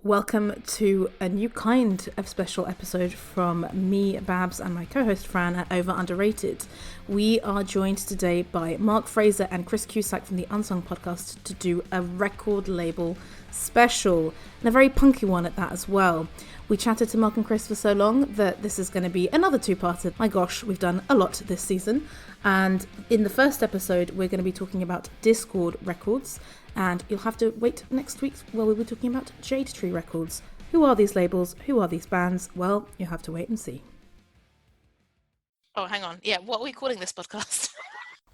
Welcome to a new kind of special episode from me, Babs, and my co-host Fran at Over Underrated. We are joined today by Mark, Fraser and Chris Cusack from the Unsung podcast to do a record label special, and a very punky one at that as well. We chatted to Mark and Chris for so long that this is going to be another two-parter. My gosh, we've done a lot this season. And in the first episode, we're going to be talking about Dischord records. And you'll have to wait next week where we'll be talking about Jade records. Who are these labels? Who are these bands? Well, you'll have to wait and see. Oh, hang on. Yeah, what are we calling this podcast?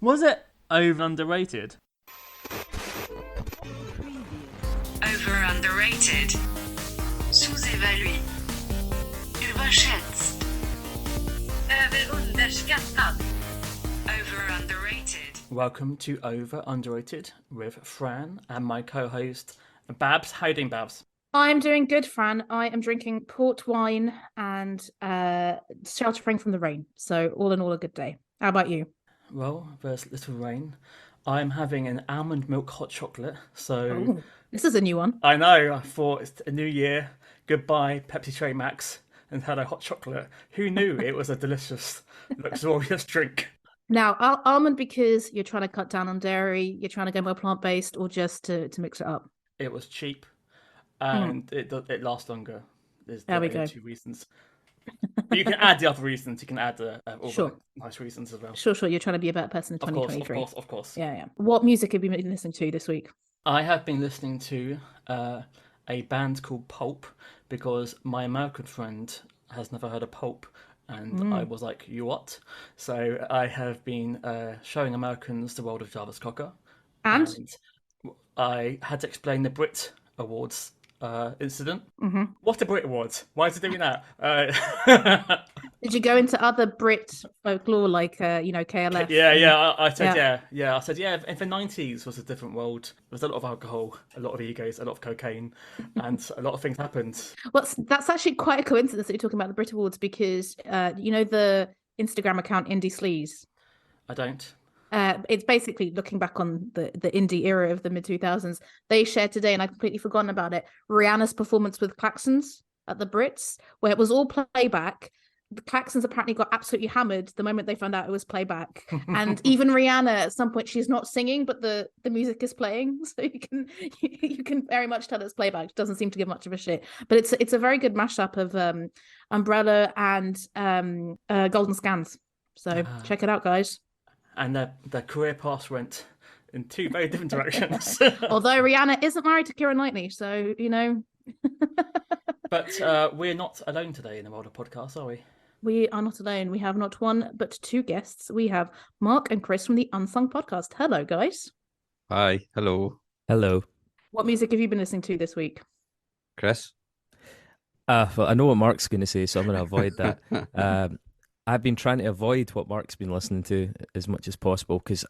Was it Over Underrated? Over Underrated. Sous-évalué. Überschätzt. Överunderskattad. Over Underrated. Welcome to Over Underrated with Fran and my co-host Babs. How you doing, Babs? I'm doing good, Fran. I am drinking port wine and sheltering from the rain. So all in all, a good day. How about you? Well, there's little rain. I'm having an almond milk hot chocolate. So this is a new one. I know. I thought it's a new year. Goodbye, Pepsi Tray Max, and had a hot chocolate. Who knew it was a delicious, luxurious drink? Now, almond because you're trying to cut down on dairy, you're trying to go more plant-based, or just to mix it up? It was cheap, and it lasts longer. There's there we go. 2 reasons. But you can add the other reasons. You can add all sure. the nice reasons as well. Sure. You're trying to be a better person in 2023. Of course. Yeah. What music have you been listening to this week? I have been listening to a band called Pulp because my American friend has never heard of Pulp. And I was like, you what? So I have been showing Americans the world of Jarvis Cocker. And I had to explain the Brit Awards incident. Mm-hmm. What are Brit Awards? Why is it doing that? Did you go into other Brit folklore like, KLF? Yeah. I said, yeah. I said, yeah, in the 90s was a different world. There was a lot of alcohol, a lot of egos, a lot of cocaine, and a lot of things happened. Well, that's actually quite a coincidence that you're talking about the Brit Awards because, the Instagram account Indie Sleaze? I don't. It's basically looking back on the indie era of the mid-2000s. They shared today, and I've completely forgotten about it, Rihanna's performance with Klaxons at the Brits, where it was all playback. The Klaxons apparently got absolutely hammered the moment they found out it was playback. And even Rihanna, at some point, she's not singing, but the music is playing. So you can very much tell it's playback. It doesn't seem to give much of a shit. But it's a very good mashup of Umbrella and Golden Scans. So check it out, guys. And their career paths went in 2 very different directions. Although Rihanna isn't married to Keira Knightley, so, But we're not alone today in the world of podcasts, are we? We are not alone. We have not one, but 2 guests. We have Mark and Chris from the Unsung podcast. Hello, guys. Hi. Hello. Hello. What music have you been listening to this week? Chris? Well, I know what Mark's going to say, so I'm going to avoid that. I've been trying to avoid what Mark's been listening to as much as possible because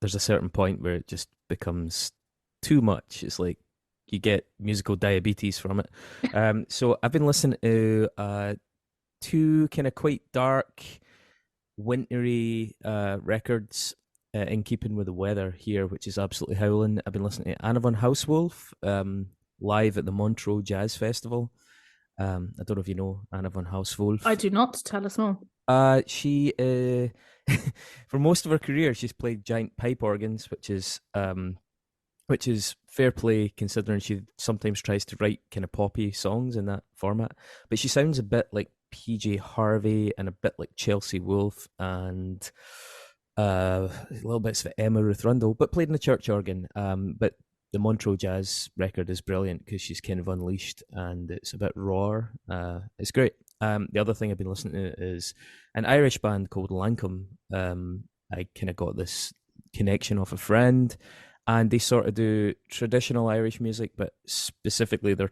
there's a certain point where it just becomes too much. It's like you get musical diabetes from it. So I've been listening to 2 kind of quite dark, wintry records in keeping with the weather here, which is absolutely howling. I've been listening to Anna von Hauswolf live at the Montreux Jazz Festival. I don't know if you know Anna von Hauswolf. I do not. Tell us more. She, for most of her career, she's played giant pipe organs, which is fair play considering she sometimes tries to write kind of poppy songs in that format. But she sounds a bit like PJ Harvey and a bit like Chelsea Wolfe and a little bits of Emma Ruth Rundle, but played in a church organ. But the Montreux Jazz record is brilliant because she's kind of unleashed and it's a bit raw. It's great. The other thing I've been listening to is an Irish band called Lancome. I kind of got this connection off a friend, and they sort of do traditional Irish music, but specifically their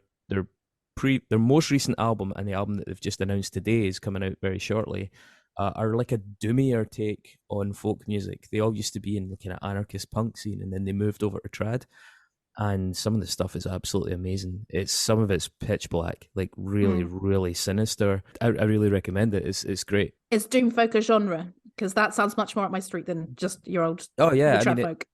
most recent album and the album that they've just announced today is coming out very shortly. Are like a doomier take on folk music. They all used to be in the kind of anarchist punk scene, and then they moved over to trad. And some of the stuff is absolutely amazing. Some of it's pitch black, like really, really sinister. I really recommend it. It's great. It's doom folk a genre? Because that sounds much more up my street than just your old trad folk.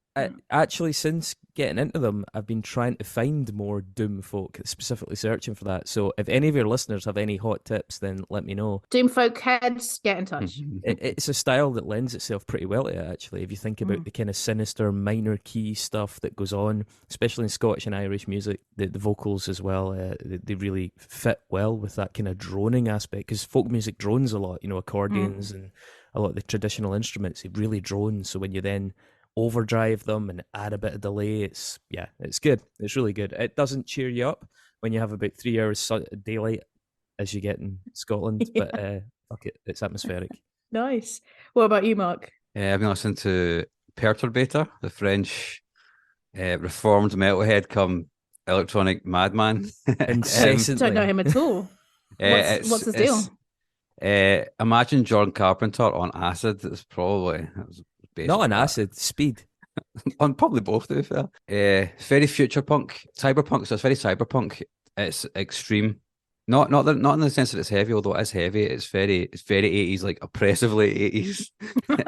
Actually, since getting into them, I've been trying to find more doom folk, specifically searching for that. So if any of your listeners have any hot tips, then let me know. Doom folk heads, get in touch. It's a style that lends itself pretty well to it, actually. If you think about the kind of sinister minor key stuff that goes on, especially in Scottish and Irish music, the vocals as well, they really fit well with that kind of droning aspect, because folk music drones a lot, accordions and a lot of the traditional instruments, they really drone. So when you then overdrive them and add a bit of delay, it's good. It's really good. It doesn't cheer you up when you have about 3 hours daylight as you get in Scotland, but fuck it, it's atmospheric. Nice. What about you, Mark? I've been listening to Perturbator, the French reformed metalhead come electronic madman. Incessantly. Don't know him at all. What's his deal? Imagine John Carpenter on acid. It's probably not on acid, speed. On probably both, to be fair. It's very future punk, cyberpunk. So it's very cyberpunk. It's extreme. Not in the sense that it's heavy, although it is heavy. It's very 80s, like oppressively 80s.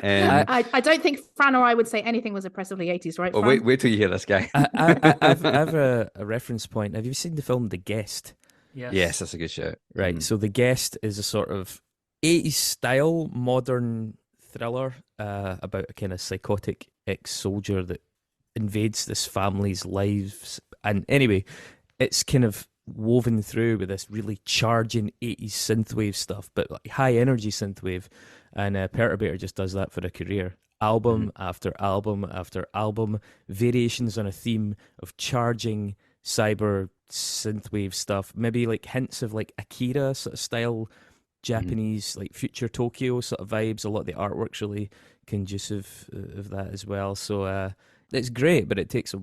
I don't think Fran or I would say anything was oppressively 80s, right? Well, Fran? wait till you hear this guy. I have a reference point. Have you seen the film The Guest? Yes, that's a good shout. Right. So The Guest is a sort of 80s style modern thriller about a kind of psychotic ex-soldier that invades this family's lives. And anyway, it's kind of woven through with this really charging 80s synthwave stuff, but like high energy synthwave. And Perturbator just does that for a career. Album after album after album, variations on a theme of charging cyber synthwave stuff, maybe like hints of like Akira sort of style, Japanese like future Tokyo sort of vibes. A lot of the artwork's really conducive of that as well. So it's great, but it takes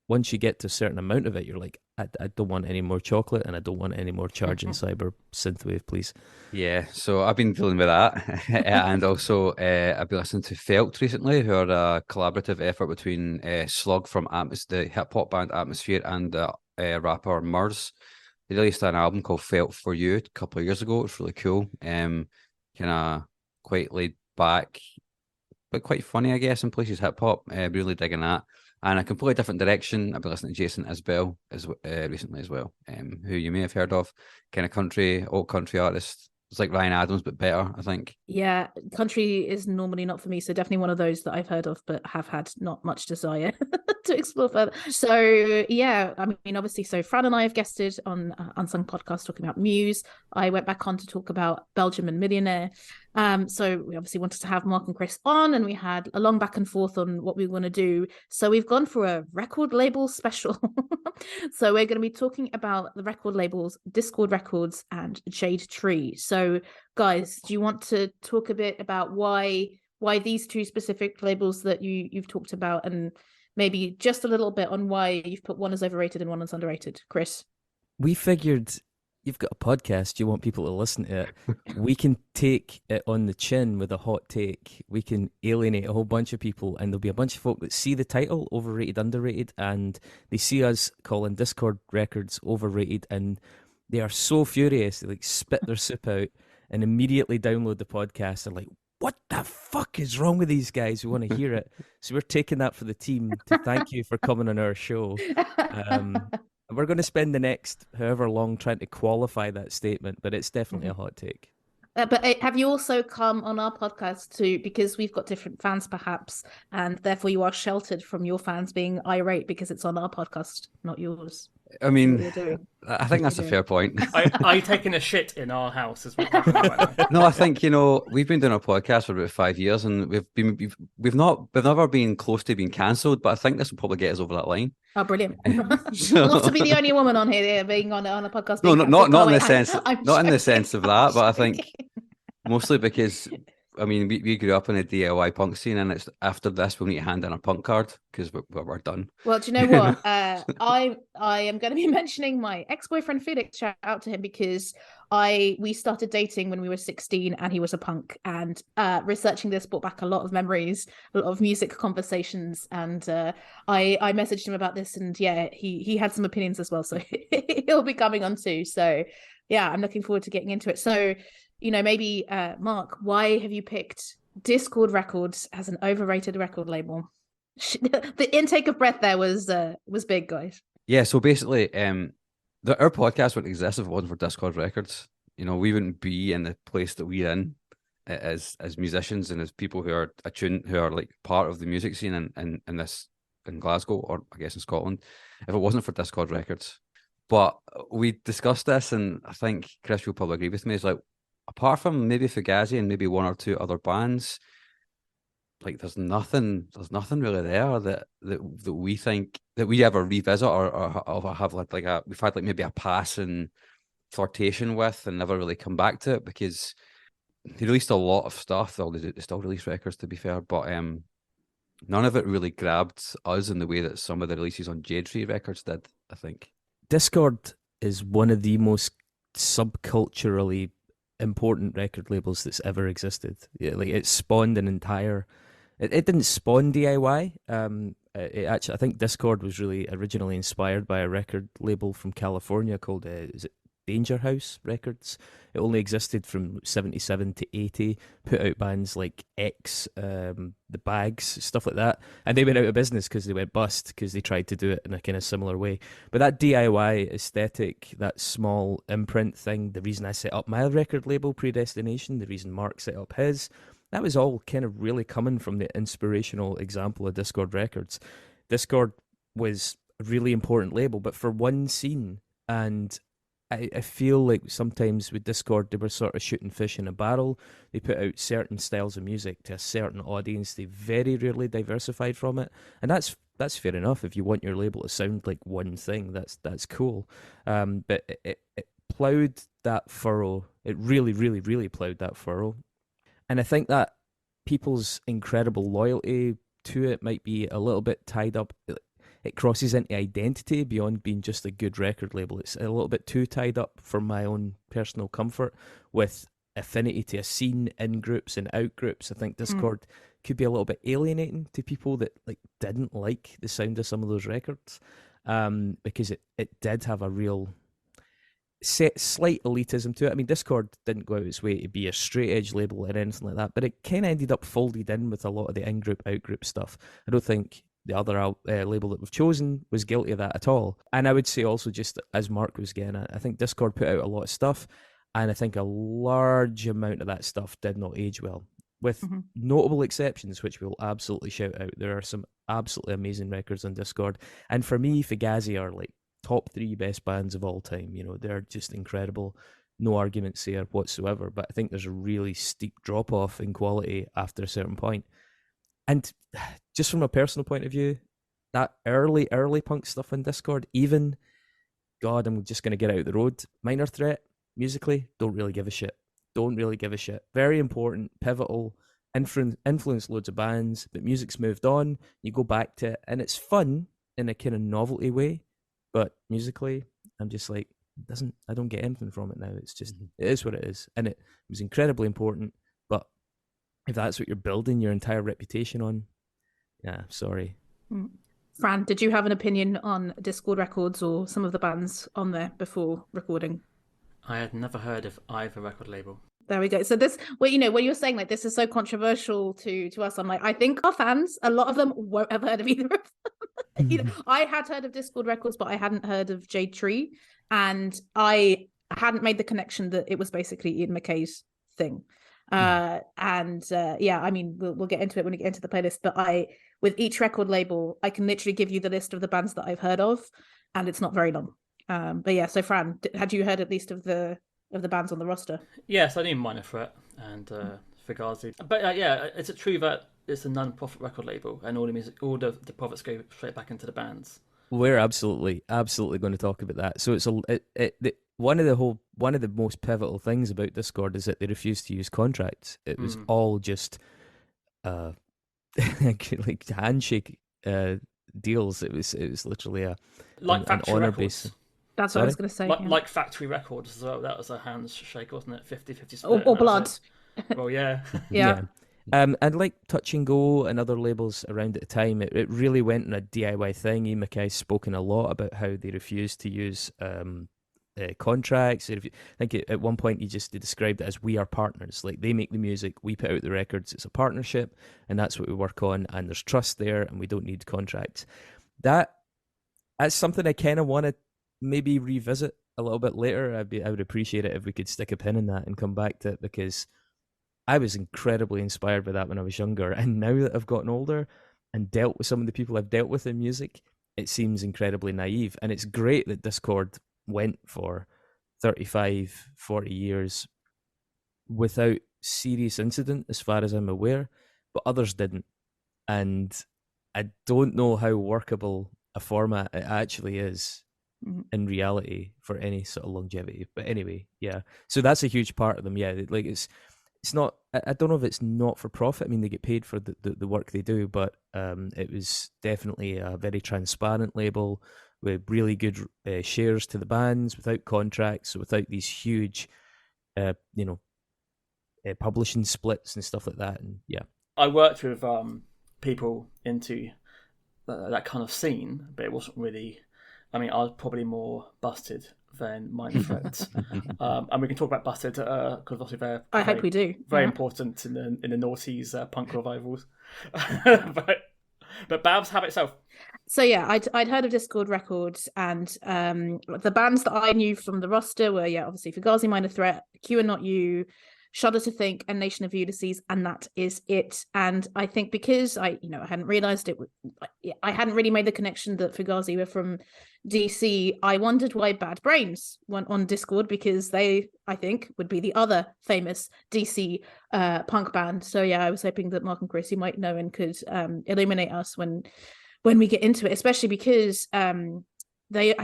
once you get to a certain amount of it, you're like, I don't want any more chocolate, and I don't want any more charging cyber synthwave, please. Yeah, so I've been dealing with that, and also I've been listening to Felt recently, who are a collaborative effort between Slug from the hip hop band Atmosphere and rapper Murs. They released an album called Felt for You a couple of years ago. It's really cool, kind of quite laid back, but quite funny, I guess, in places. Hip hop, really digging that. And a completely different direction. I've been listening to Jason Isbell recently as well, who you may have heard of. Kind of old country artist. It's like Ryan Adams, but better, I think. Yeah, country is normally not for me, so definitely one of those that I've heard of, but have had not much desire to explore further. So yeah, I mean, obviously, so Fran and I have guested on Unsung Podcast talking about Muse. I went back on to talk about Belgium and Millionaire. So we obviously wanted to have Mark and Chris on, and we had a long back and forth on what we want to do. So we've gone for a record label special. So we're going to be talking about the record labels, Dischord Records and Jade Tree. So guys, do you want to talk a bit about why these two specific labels that you've talked about, and maybe just a little bit on why you've put one as overrated and one as underrated? Chris? We figured, you've got a podcast, you want people to listen to it. We can take it on the chin with a hot take. We can alienate a whole bunch of people, and there'll be a bunch of folk that see the title, Overrated, Underrated, and they see us calling Dischord Records overrated, and they are so furious, they like spit their soup out and immediately download the podcast and like, what the fuck is wrong with these guys? We want to hear it. So we're taking that for the team to thank you for coming on our show. We're going to spend the next however long trying to qualify that statement, but it's definitely a hot take. But have you also come on our podcast too, because we've got different fans perhaps, and therefore you are sheltered from your fans being irate because it's on our podcast, not yours? I mean, I think that's a fair point. Are you taking a shit in our house? Is what happening right now? No, I think, we've been doing a podcast for about 5 years, and we've never been close to being cancelled, but I think this will probably get us over that line. Oh, brilliant! Love to be the only woman on here being on a podcast. No, not in the sense, not in the sense of that, but I think mostly because, I mean, we grew up in a DIY punk scene, and it's after this we'll need to hand in our punk card because we're done. Well, do you know what? I am going to be mentioning my ex-boyfriend Felix. Shout out to him, because we started dating when we were 16, and he was a punk. And researching this brought back a lot of memories, a lot of music conversations. And I messaged him about this, and yeah, he had some opinions as well, so he'll be coming on too. So yeah, I'm looking forward to getting into it. So, maybe, Mark, why have you picked Dischord Records as an overrated record label? The intake of breath there was big, guys. Yeah, so basically, our podcast wouldn't exist if it wasn't for Discord Records. You know, we wouldn't be in the place that we're in as musicians and as people who are attuned, who are like part of the music scene in this in Glasgow, or I guess in Scotland, if it wasn't for Discord Records. But we discussed this, and I think Chris will probably agree with me. It's like, apart from maybe Fugazi and maybe one or two other bands, like there's nothing really there that we think that we ever revisit or have like we've had like maybe a passing flirtation with and never really come back to it, because they released a lot of stuff. They still release records, to be fair, but none of it really grabbed us in the way that some of the releases on Jade Tree Records did, I think. Discord is one of the most subculturally important record labels that's ever existed. Yeah, like it spawned an entire. It didn't spawn DIY. It actually, I think Discord was really originally inspired by a record label from California called is it Danger House Records. It only existed from 77 to 80. Put out bands like X, The Bags, stuff like that, and they went out of business because they went bust because they tried to do it in a kind of similar way. But that DIY aesthetic, that small imprint thing, the reason I set up my record label Predestination, the reason Mark set up his. That was all kind of really coming from the inspirational example of Dischord Records. Dischord was a really important label, but for one scene. And I feel like sometimes with Dischord, they were sort of shooting fish in a barrel. They put out certain styles of music to a certain audience. They very rarely diversified from it. And that's fair enough. If you want your label to sound like one thing, that's cool. But it ploughed that furrow. It really, really, really ploughed that furrow. And I think that people's incredible loyalty to it might be a little bit tied up. It crosses into identity beyond being just a good record label. It's a little bit too tied up for my own personal comfort with affinity to a scene, in groups and out groups. I think Dischord could be a little bit alienating to people that like didn't like the sound of some of those records, because it did have a real slight elitism to it. I mean, Dischord didn't go out its way to be a straight edge label or anything like that, but it kind of ended up folded in with a lot of the in group, out group stuff. I don't think the other label that we've chosen was guilty of that at all. And I would say also, just as Mark was getting at, I think Dischord put out a lot of stuff, and I think a large amount of that stuff did not age well. With notable exceptions, which we'll absolutely shout out. There are some absolutely amazing records on Dischord. And for me, Fugazi are like top 3 best bands of all time. You know, they're just incredible. No arguments there whatsoever. But I think there's a really steep drop off in quality after a certain point. And just from a personal point of view, that early punk stuff on Dischord, even, God, I'm just going to get out of the road. Minor Threat, musically, don't really give a shit. Don't really give a shit. Very important, pivotal, influenced loads of bands, but music's moved on. You go back to it, and it's fun in a kind of novelty way. But musically, I'm just like, I don't get anything from it now. It's just, it is what it is. And it was incredibly important. But if that's what you're building your entire reputation on, yeah, sorry. Fran, did you have an opinion on Dischord Records or some of the bands on there before recording? I had never heard of either record label. There we go. So this, well, you know, when you're saying like this is so controversial to us, I'm like, I think our fans, a lot of them won't have heard of either of them. You know, I had heard of Dischord Records, but I hadn't heard of Jade Tree, and I hadn't made the connection that it was basically Ian MacKaye's thing. Yeah, I mean, we'll get into it when we get into the playlist. But with each record label, I can literally give you the list of the bands that I've heard of, and it's not very long. But yeah, so Fran, had you heard at least of the bands on the roster? Yes, I knew Minor Threat and Fugazi. But yeah, is it true that it's a non-profit record label and all the profits go straight back into the bands? We're absolutely going to talk about that. So it's one of the most pivotal things about Dischord is that they refused to use contracts. It was all just like handshake deals. It was literally an honor base. That's what I was going to say. Like Factory Records as well. That was a handshake, wasn't it? 50-50 split. Or blood. Well, yeah. Yeah. And like Touch and Go and other labels around at the time, it really went on a DIY thing. Ian MacKaye's spoken a lot about how they refused to use contracts. If you, I think at one point you described it as we are partners. Like they make the music, we put out the records. It's a partnership, and that's what we work on. And there's trust there, and we don't need contracts. That's something I kind of want to maybe revisit a little bit later. I would appreciate it if we could stick a pin in that and come back to it, because I was incredibly inspired by that when I was younger, and now that I've gotten older and dealt with some of the people I've dealt with in music, it seems incredibly naive. And it's great that Dischord went for 35, 40 years without serious incident, as far as I'm aware, but others didn't. And I don't know how workable a format it actually is in reality for any sort of longevity. But anyway, yeah. So that's a huge part of them. Yeah, like it's not, I don't know if it's not for profit. I mean, they get paid for the work they do, but it was definitely a very transparent label with really good shares to the bands, without contracts, without these huge, publishing splits and stuff like that. And yeah, I worked with people into that kind of scene, but it wasn't really. I mean, I was probably more busted than Minor Threat, and we can talk about busted because obviously they're. I hope we do. Very important in the noughties punk revivals, but Babs, how about itself? So yeah, I'd heard of Dischord Records, and the bands that I knew from the roster were obviously Fugazi, Minor Threat, Q and Not You, Shudder to Think, and Nation of Ulysses, and that is it. And I think because I hadn't realised it, I hadn't really made the connection that Fugazi were from DC. I wondered why Bad Brains went on Dischord, because they, I think, would be the other famous DC punk band. So yeah, I was hoping that Mark and Chris, you might know and could illuminate us when we get into it, especially because I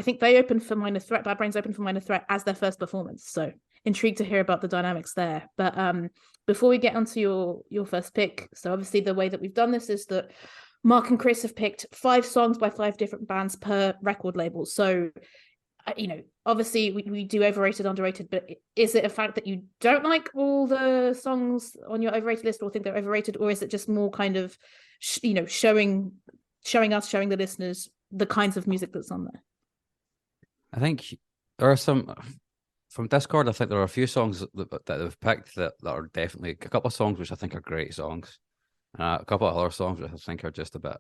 think they opened for Minor Threat. Bad Brains opened for Minor Threat as their first performance. So intrigued to hear about the dynamics there. But before we get onto your first pick, so obviously the way that we've done this is that Mark and Chris have picked 5 songs by 5 different bands per record label. So, obviously we do overrated, underrated, but is it a fact that you don't like all the songs on your overrated list or think they're overrated, or is it just more kind of, showing the listeners the kinds of music that's on there? I think there are some from Dischord. I think there are a few songs that they've picked that are definitely a couple of songs which I think are great songs, and a couple of other songs which I think are just a bit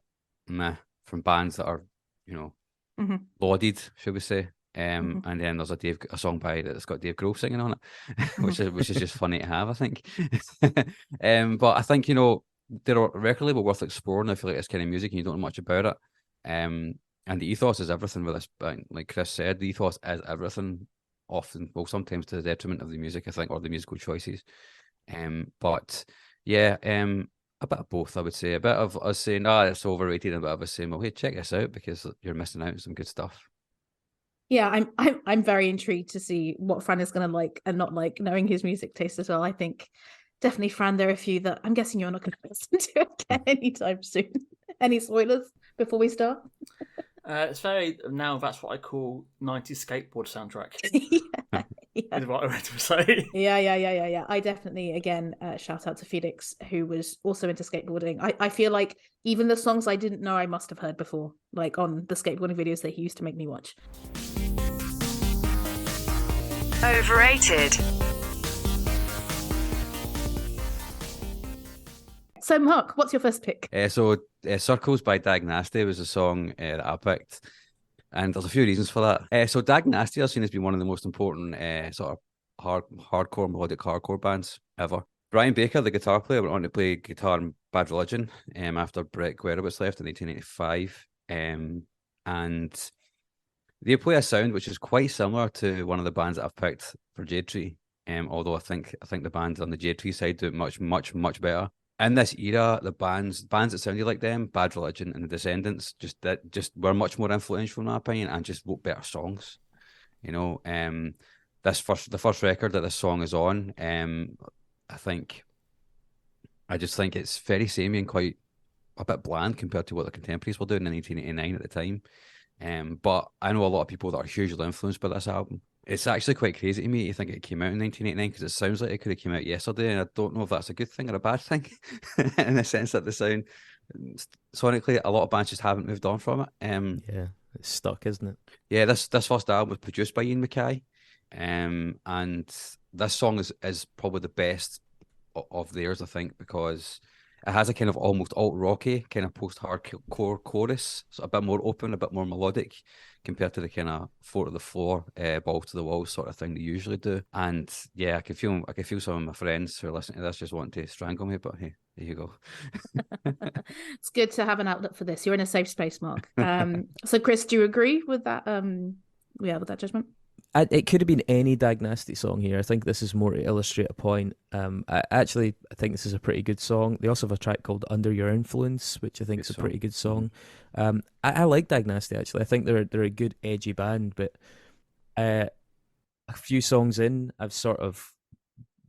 meh from bands that are lauded, should we say? And then there's a song that's got Dave Grohl singing on it, which is just funny to have, I think. But I think they're a record label worth exploring if you like this kind of music and you don't know much about it. And the ethos is everything with this band. Like Chris said, the ethos is everything. Often, well, sometimes to the detriment of the music, I think, or the musical choices. But yeah, a bit of both, I would say. A bit of us saying, it's overrated, and a bit of us saying, well, hey, check this out because you're missing out on some good stuff. Yeah, I'm very intrigued to see what Fran is going to like and not like, knowing his music taste as well. I think definitely, Fran, there are a few that I'm guessing you're not going to listen to again anytime soon. Any spoilers before we start? It's very, now that's what I call 90s skateboard soundtrack. Yeah. Is what I meant to say. Yeah. I definitely, again, shout out to Felix, who was also into skateboarding. I feel like even the songs I didn't know I must have heard before, like on the skateboarding videos that he used to make me watch. Overrated. So, Mark, what's your first pick? Circles by Dag Nasty was a song that I picked, and there's a few reasons for that. So Dag Nasty I've seen has been one of the most important sort of hardcore melodic hardcore bands ever. Brian Baker, the guitar player, went on to play guitar in Bad Religion after Brett Guerowitz left in 1985, and they play a sound which is quite similar to one of the bands that I've picked for Jade Tree. Although I think the bands on the Jade Tree side do it much better. In this era, the bands that sounded like them, Bad Religion and the Descendants, just were much more influential in my opinion, and just wrote better songs. The first record that this song is on, I just think it's very samey and quite a bit bland compared to what the contemporaries were doing in 1989 at the time. But I know a lot of people that are hugely influenced by this album. It's actually quite crazy to me to think it came out in 1989 because it sounds like it could have come out yesterday, and I don't know if that's a good thing or a bad thing in the sense that the sound, sonically, a lot of bands just haven't moved on from it. Yeah, it's stuck, isn't it? Yeah, this first album was produced by Ian MacKaye, And this song is probably the best of theirs, I think, because it has a kind of almost alt-rocky, kind of post-hardcore chorus, so a bit more open, a bit more melodic, compared to the kind of four to the floor, balls to the walls sort of thing they usually do. And yeah, I can feel some of my friends who are listening to this just wanting to strangle me, but hey, there you go. It's good to have an outlet for this. You're in a safe space, Mark. So Chris, do you agree with that? With that judgment? It could have been any Dag Nasty song here. I think this is more to illustrate a point. I think this is a pretty good song. They also have a track called Under Your Influence, which I think is a pretty good song. I like Dag Nasty, actually. I think they're a good edgy band, but a few songs in, I've sort of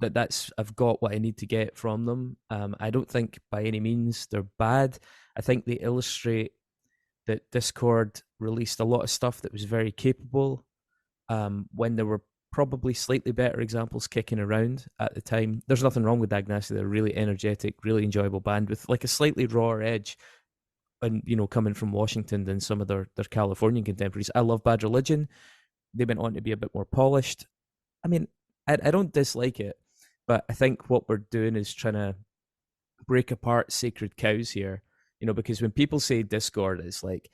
I've got what I need to get from them. I don't think by any means they're bad. I think they illustrate that Dischord released a lot of stuff that was very capable, when there were probably slightly better examples kicking around at the time. There's nothing wrong with Dag Nasty. They're a really energetic, really enjoyable band with like a slightly rawer edge, and coming from Washington than some of their Californian contemporaries. I love Bad Religion. They went on to be a bit more polished. I mean, I don't dislike it, but I think what we're doing is trying to break apart sacred cows here, because when people say Dischord, it's like,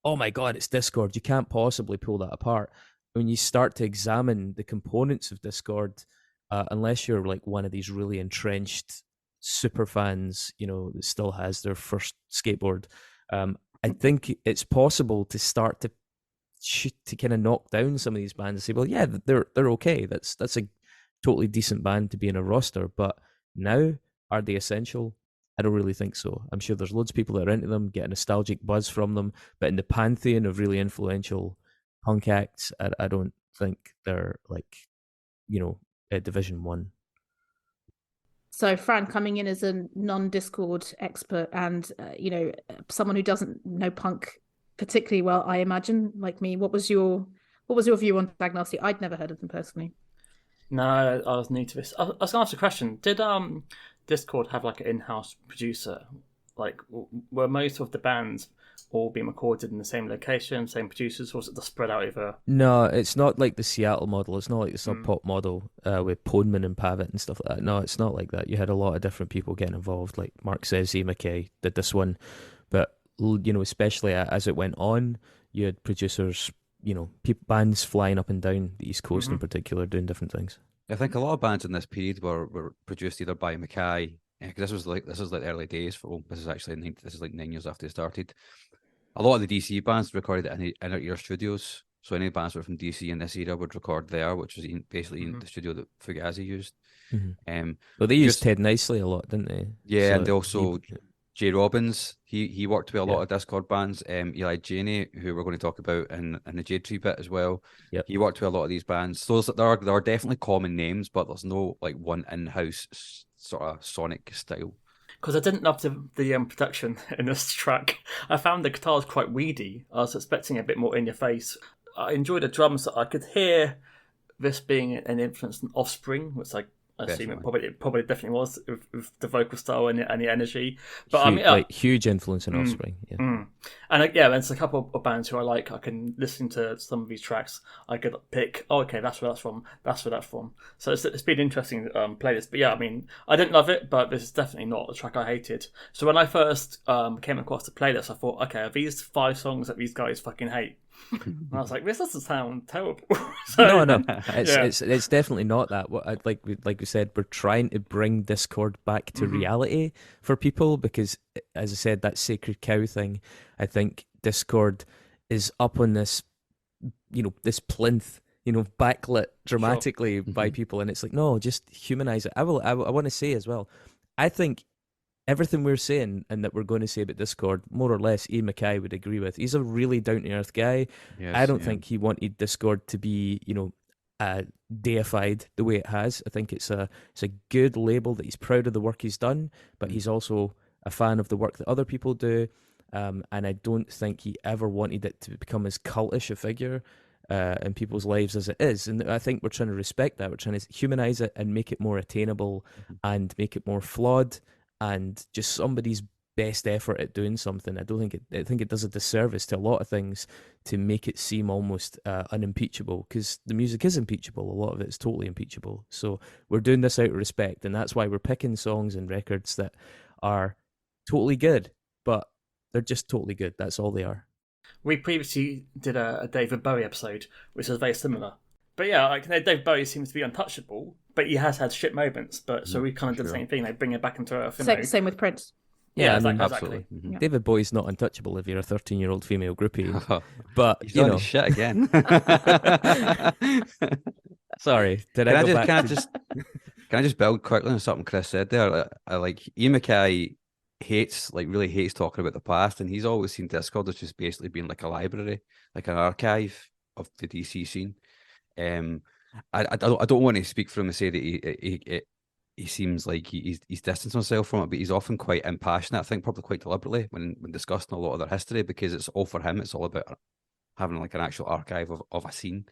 oh my God, it's Dischord. You can't possibly pull that apart. When you start to examine the components of Dischord, unless you're like one of these really entrenched super fans, that still has their first skateboard, I think it's possible to start to kind of knock down some of these bands and say, well, yeah, they're okay. That's a totally decent band to be in a roster. But now, are they essential? I don't really think so. I'm sure there's loads of people that are into them, get a nostalgic buzz from them, but in the pantheon of really influential punk acts, I don't think they're like, Division 1. So Fran, coming in as a non-Discord expert and someone who doesn't know punk particularly well, I imagine, like me, what was your view on Dag Nasty? I'd never heard of them personally. No, I was new to this. I was going to ask a question. Did Dischord have like an in-house producer? Like, were most of the bands all being recorded in the same location, same producers, or was it just spread out over? No, it's not like the Seattle model. It's not like the Sub Pop model with Poneman and Pavitt and stuff like that. No, it's not like that. You had a lot of different people getting involved. Like Mark says, MacKaye did this one, but especially as it went on, you had producers, bands flying up and down the East Coast in particular, doing different things. I think a lot of bands in this period were produced either by MacKaye, because this was like early days. This is like 9 years after they started. A lot of the DC bands recorded in inner ear studios. So any bands that were from DC in this era would record there, which was basically the studio that Fugazi used. Well, they used Ted Nicely a lot, didn't they? Yeah, so and also Jay Robbins. He worked with a lot of Dischord bands. Eli Janey, who we're going to talk about in the Jade Tree bit as well. Yep. He worked with a lot of these bands. So there are definitely common names, but there's no like one in-house sort of sonic style. Because I didn't love the production in this track. I found the guitars quite weedy. I was expecting a bit more in your face. I enjoyed the drums. I could hear this being an influence on Offspring, which I assume it probably definitely was with the vocal style and the energy. But huge influence on Offspring. Yeah. And there's a couple of bands who I like. I can listen to some of these tracks. I could pick, okay, that's where that's from. That's where that's from. So it's been an interesting playlist. But yeah, I mean, I didn't love it, but this is definitely not a track I hated. So when I first came across the playlist, I thought, okay, are these 5 songs that these guys fucking hate? And I was like, this doesn't sound terrible. So, no, it's definitely not that. Like we said, we're trying to bring Dischord back to reality for people because, as I said, that sacred cow thing. I think Dischord is up on this, this plinth, backlit dramatically by people, and it's like, no, just humanize it. I want to say as well, I think everything we're saying and that we're going to say about Dischord, more or less, Ian MacKaye would agree with. He's a really down-to-earth guy. Yes, I don't think he wanted Dischord to be, deified the way it has. I think it's a good label that he's proud of the work he's done, but he's also a fan of the work that other people do. And I don't think he ever wanted it to become as cultish a figure in people's lives as it is. And I think we're trying to respect that. We're trying to humanize it and make it more attainable and make it more flawed and just somebody's best effort at doing something. I don't think I think it does a disservice to a lot of things to make it seem almost unimpeachable, because the music is impeachable. A lot of it is totally impeachable. So we're doing this out of respect, and that's why we're picking songs and records that are totally good, but they're just totally good. That's all they are. We previously did a David Bowie episode, which was very similar. But yeah, like David Bowie seems to be untouchable, but he has had shit moments. But so we kind of did the same thing. They bring it back into earth. Same with Prince. Yeah, I mean, exactly. absolutely. David Bowie's not untouchable if you're a 13-year-old female groupie, but He's you done know. his shit again. Sorry, did Can I I go just back can I to- just can I just build quickly on something Chris said there? I like Ian MacKaye really hates talking about the past, and he's always seen Discord as just basically being like a library, like an archive of the DC scene. I don't want to speak for him and say that he seems like he's distanced himself from it, but he's often quite impassionate. I think probably quite deliberately when discussing a lot of their history, because it's all for him. It's all about having like an actual archive of a scene.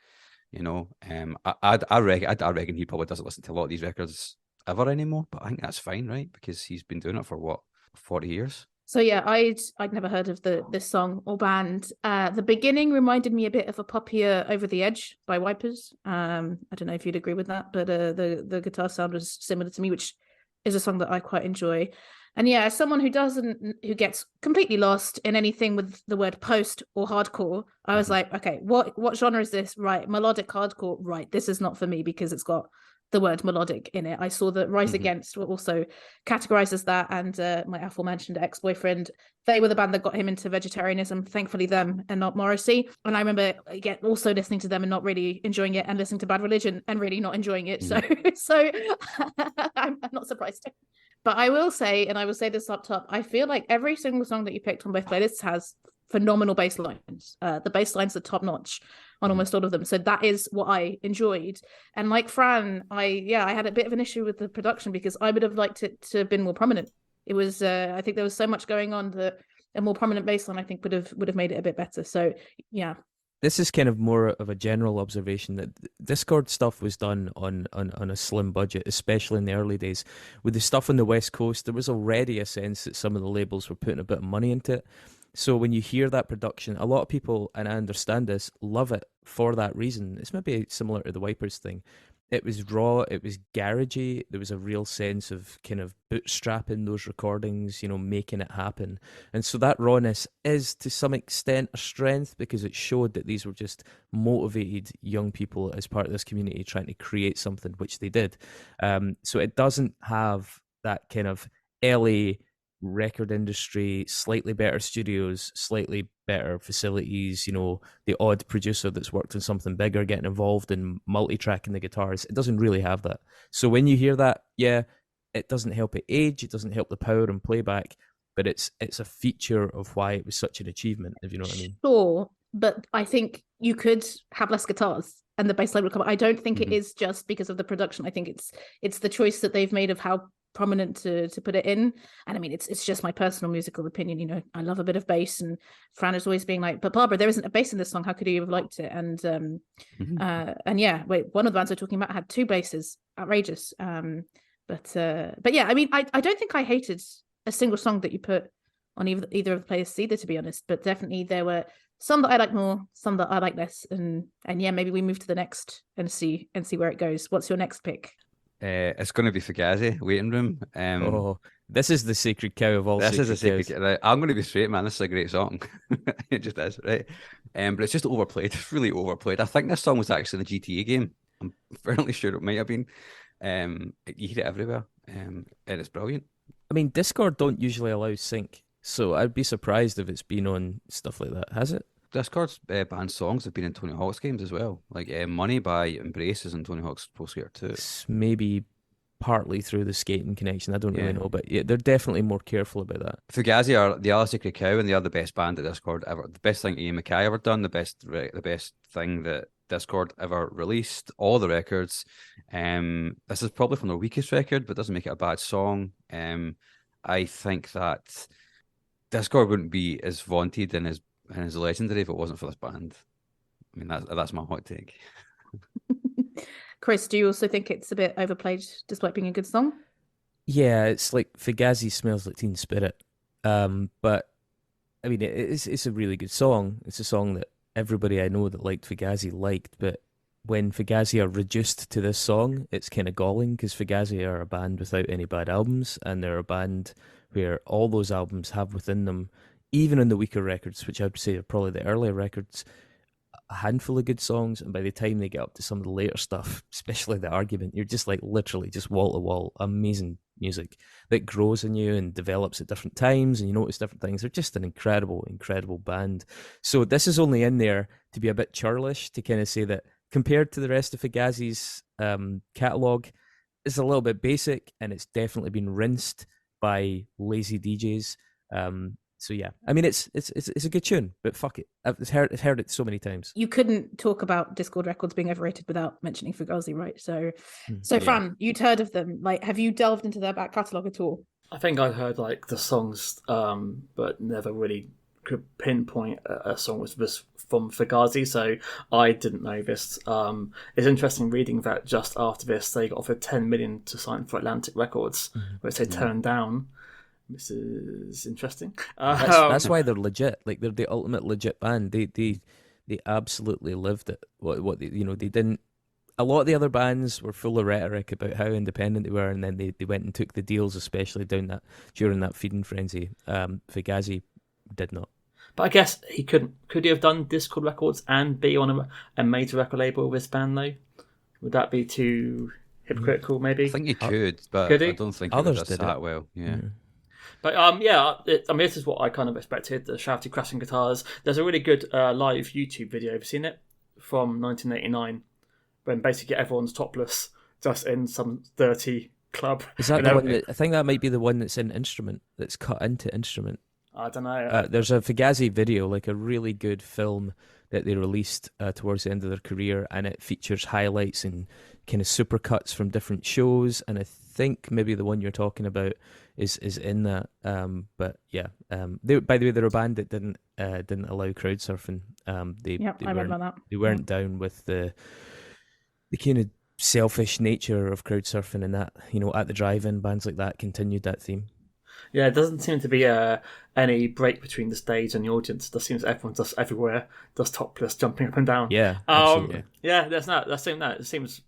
You know, I reckon he probably doesn't listen to a lot of these records ever anymore, but I think that's fine, right? Because he's been doing it for what, 40 years. So yeah, I'd never heard of this song or band. The beginning reminded me a bit of a poppier Over the Edge by Wipers. I don't know if you'd agree with that, but the guitar sound was similar to me, which is a song that I quite enjoy. And yeah, as someone who gets completely lost in anything with the word post or hardcore, I was like, okay, what genre is this? Right, melodic hardcore. Right, this is not for me because it's got the word melodic in it. I saw that Rise Against were also categorized as that, and my aforementioned ex-boyfriend, they were the band that got him into vegetarianism. Thankfully them and not Morrissey. And I remember again also listening to them and not really enjoying it, and listening to Bad Religion and really not enjoying it. So I'm not surprised. But I will say, and I will say this up top, I feel like every single song that you picked on both playlists has phenomenal bass lines. The bass lines are top notch on almost all of them. So that is what I enjoyed. And like Fran, I had a bit of an issue with the production because I would have liked it to have been more prominent. It was I think there was so much going on that a more prominent bass line I think would have made it a bit better. So yeah. This is kind of more of a general observation that Dischord stuff was done on a slim budget, especially in the early days. With the stuff on the West Coast, there was already a sense that some of the labels were putting a bit of money into it. So when you hear that production, a lot of people, and I understand this, love it for that reason. It's maybe similar to the Wipers thing. It was raw, it was garagey, there was a real sense of kind of bootstrapping those recordings, you know, making it happen. And so that rawness is to some extent a strength, because it showed that these were just motivated young people as part of this community trying to create something, which they did. So it doesn't have that kind of LA record industry, slightly better studios, slightly better facilities, you know, the odd producer that's worked on something bigger getting involved in multi-tracking the guitars. It doesn't really have that. So when you hear that, yeah, it doesn't help it age, it doesn't help the power and playback, but it's a feature of why it was such an achievement, if you know what I mean. Sure, but I think you could have less guitars and the bass line would come. I don't think it is just because of the production. I think it's the choice that they've made of how prominent to put it in. And I mean, it's just my personal musical opinion, you know. I love a bit of bass, and Fran is always being like, but Barbara, there isn't a bass in this song, how could you have liked it? And yeah, one of the bands we're talking about had two basses. Outrageous. But yeah, I mean, I don't think I hated a single song that you put on either of the playlists either, to be honest, but definitely there were some that I like more, some that I like less, and yeah, maybe we move to the next and see where it goes. What's your next pick? It's going to be Fugazi, Waiting Room. This is the sacred cow of all. This is a sacred sacred cow. I'm going to be straight, man. This is a great song. It just is, right? But it's just overplayed. It's really overplayed. I think this song was actually in the GTA game. I'm fairly sure it might have been. You hear it everywhere, and it's brilliant. I mean, Discord don't usually allow sync, so I'd be surprised if it's been on stuff like that. Has it? Discord's banned songs have been in Tony Hawk's games as well. Like Money by Embrace is in Tony Hawk's Pro Skater 2. It's maybe partly through the skating connection. I don't really know, but yeah, they're definitely more careful about that. Fugazi are the other sacred cow, and they are the best band at Discord ever. The best thing Ian MacKaye ever done. The best thing that Discord ever released. All the records. This is probably from their weakest record, but doesn't make it a bad song. I think that Discord wouldn't be as vaunted and as legendary if it wasn't for this band. I mean, that's my hot take. Chris, do you also think it's a bit overplayed despite being a good song? Yeah, it's like Fugazi smells like Teen Spirit. But I mean, it's a really good song. It's a song that everybody I know that liked Fugazi liked, but when Fugazi are reduced to this song, it's kind of galling because Fugazi are a band without any bad albums, and they're a band where all those albums have within them, even on the weaker records, which I would say are probably the earlier records, a handful of good songs, and by the time they get up to some of the later stuff, especially The Argument, you're just like literally just wall to wall amazing music that grows in you and develops at different times, and you notice different things. They're just an incredible band. So this is only in there to be a bit churlish, to kind of say that compared to the rest of Fugazi's catalogue, it's a little bit basic, and it's definitely been rinsed by lazy DJs. So yeah, I mean it's a good tune, but fuck it, I've heard it so many times. You couldn't talk about Dischord records being overrated without mentioning Fugazi, right? So Yeah. Fran, you'd heard of them. Like, have you delved into their back catalogue at all? I think I've heard like the songs, but never really could pinpoint a song was from Fugazi, so I didn't know this. It's interesting reading that just after this they got offered 10 million to sign for Atlantic Records, which they turned down. This is interesting. That's why they're legit. Like, they're the ultimate legit band. They absolutely lived it. What they, they didn't. A lot of the other bands were full of rhetoric about how independent they were, and then they went and took the deals, especially during that feeding frenzy. Fugazi did not. But I guess he couldn't. Could he have done Dischord Records and be on a major record label with this band though? Would that be too hypocritical? Maybe. I think he could, but could he? I don't think Others it did that it. well. Yeah. But this is what I kind of expected. The shouty, crashing guitars. There's a really good live YouTube video. Have you seen it? From 1989, when basically everyone's topless, just in some dirty club. Is that the one I think that might be the one that's in Instrument, that's cut into Instrument. I don't know. There's a Fugazi video, like a really good film that they released towards the end of their career, and it features highlights and kind of supercuts from different shows, and I think maybe the one you're talking about is in that. But yeah, by the way, they're a band that didn't allow crowd surfing. I remember that. They weren't down with the kind of selfish nature of crowd surfing, and that, at the drive-in, bands like that continued that theme. Yeah, it doesn't seem to be any break between the stage and the audience. It just seems everyone's just everywhere, just topless, jumping up and down. Yeah, absolutely. Yeah, there's that. That's saying that. It seems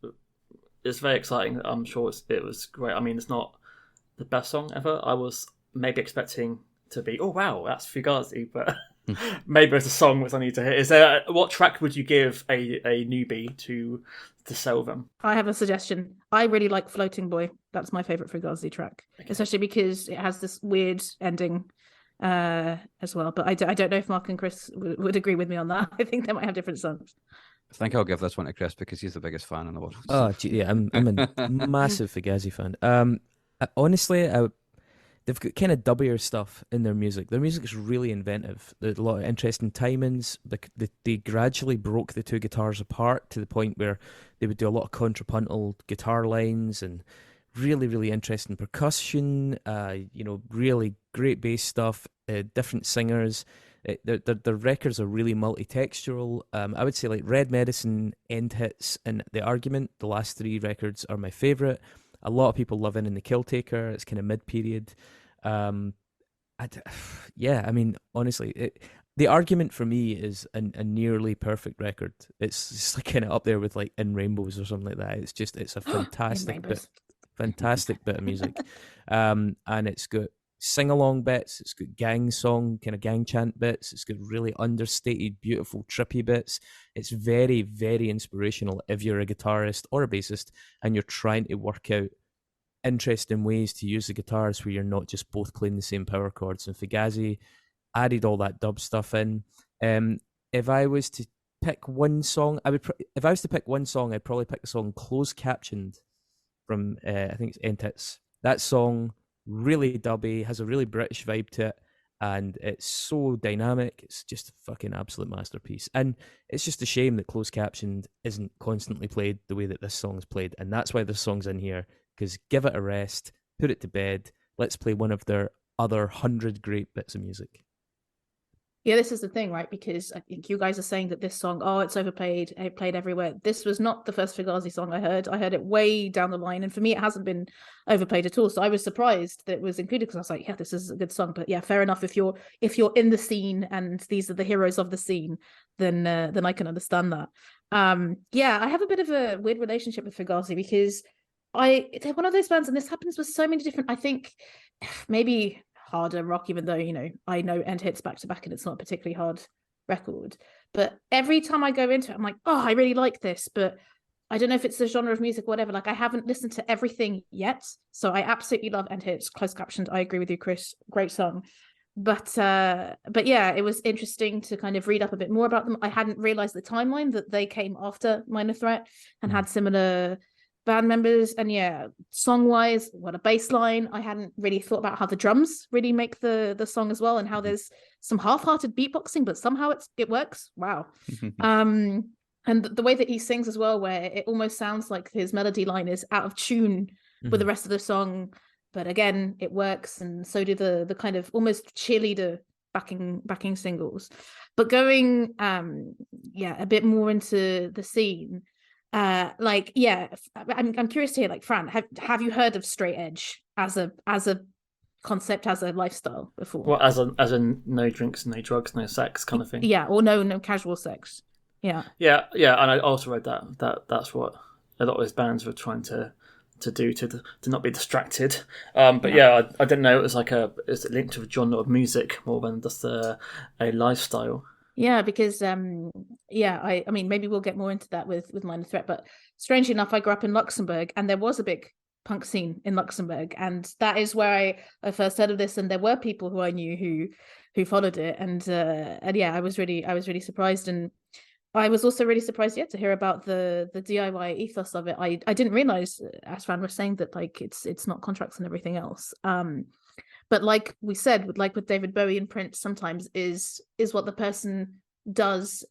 it's very exciting. I'm sure it was great. I mean, it's not the best song ever. I was maybe expecting to be, oh wow, that's Fugazi, but maybe it's a song which I need to hear. What track would you give a newbie to sell them? I have a suggestion. I really like Floating Boy. That's my favourite Fugazi track, especially because it has this weird ending as well. But I don't know if Mark and Chris would agree with me on that. I think they might have different songs. I think I'll give this one to Chris because he's the biggest fan in the world. Oh, yeah, I'm a massive Fugazi fan. Honestly, they've got kind of dubbier stuff in their music. Their music is really inventive. There's a lot of interesting timings. They gradually broke the two guitars apart to the point where they would do a lot of contrapuntal guitar lines and really, really interesting percussion. Really great bass stuff. Different singers. Their records are really multi-textural. I would say like Red Medicine, End Hits, and The Argument. The last three records are my favourite. A lot of people love In the Killtaker. It's kind of mid-period. I mean, honestly, The Argument for me is a nearly perfect record. It's just like kind of up there with like In Rainbows or something like that. It's a fantastic bit of music. And it's got sing-along bits, it's got gang song, kind of gang chant bits, it's got really understated, beautiful, trippy bits. It's very, very inspirational if you're a guitarist or a bassist and you're trying to work out interesting ways to use the guitars where you're not just both playing the same power chords. And Fugazi added all that dub stuff in. If I was to pick one song, I'd probably pick the song Closed Captioned from, I think it's End Hits. That song, really dubby, has a really British vibe to it, and it's so dynamic. It's just a fucking absolute masterpiece. And it's just a shame that Closed Captioned isn't constantly played the way that this song's played, and that's why this song's in here, because give it a rest, put it to bed, let's play one of their other 100 great bits of music. Yeah, this is the thing, right? Because I think you guys are saying that this song, oh, it's overplayed, it played everywhere. This was not the first Fugazi song I heard. I heard it way down the line, and for me, it hasn't been overplayed at all. So I was surprised that it was included because I was like, yeah, this is a good song. But yeah, fair enough. If you're in the scene and these are the heroes of the scene, then I can understand that. Yeah, I have a bit of a weird relationship with Fugazi because they're one of those bands, and this happens with so many different. I think maybe harder rock, even though, you know, I know End hits back to back and it's not a particularly hard record, but every time I go into it I'm like, oh, I really like this, but I don't know if it's the genre of music or whatever. Like, I haven't listened to everything yet, so I absolutely love End hits, closed captioned. I agree with you, Chris, great song. But yeah, it was interesting to kind of read up a bit more about them. I hadn't realized the timeline that they came after Minor Threat and had similar band members, and yeah, song wise, what a bass line. I hadn't really thought about how the drums really make the song as well, and how there's some half-hearted beatboxing, but somehow it works. Wow. And the way that he sings as well, where it almost sounds like his melody line is out of tune with the rest of the song, but again, it works, and so do the kind of almost cheerleader backing singles. But going a bit more into the scene, like, yeah, I'm curious to hear, like, Fran, have you heard of straight edge as a concept, as a lifestyle before? Well, as a no drinks, no drugs, no sex kind of thing. Yeah, or no casual sex. Yeah, and I also read that's what a lot of those bands were trying to do to not be distracted. But yeah, I didn't know it was like it's linked to a genre of music more than just a lifestyle. Yeah, because I mean, maybe we'll get more into that with Minor Threat, but strangely enough, I grew up in Luxembourg, and there was a big punk scene in Luxembourg, and that is where I first heard of this, and there were people who I knew who followed it, and yeah, I was really surprised, and I was also really surprised to hear about the DIY ethos of it. I didn't realize, as Fran was saying, that like it's not contracts and everything else. But like we said, with David Bowie and Prince, sometimes is what the person does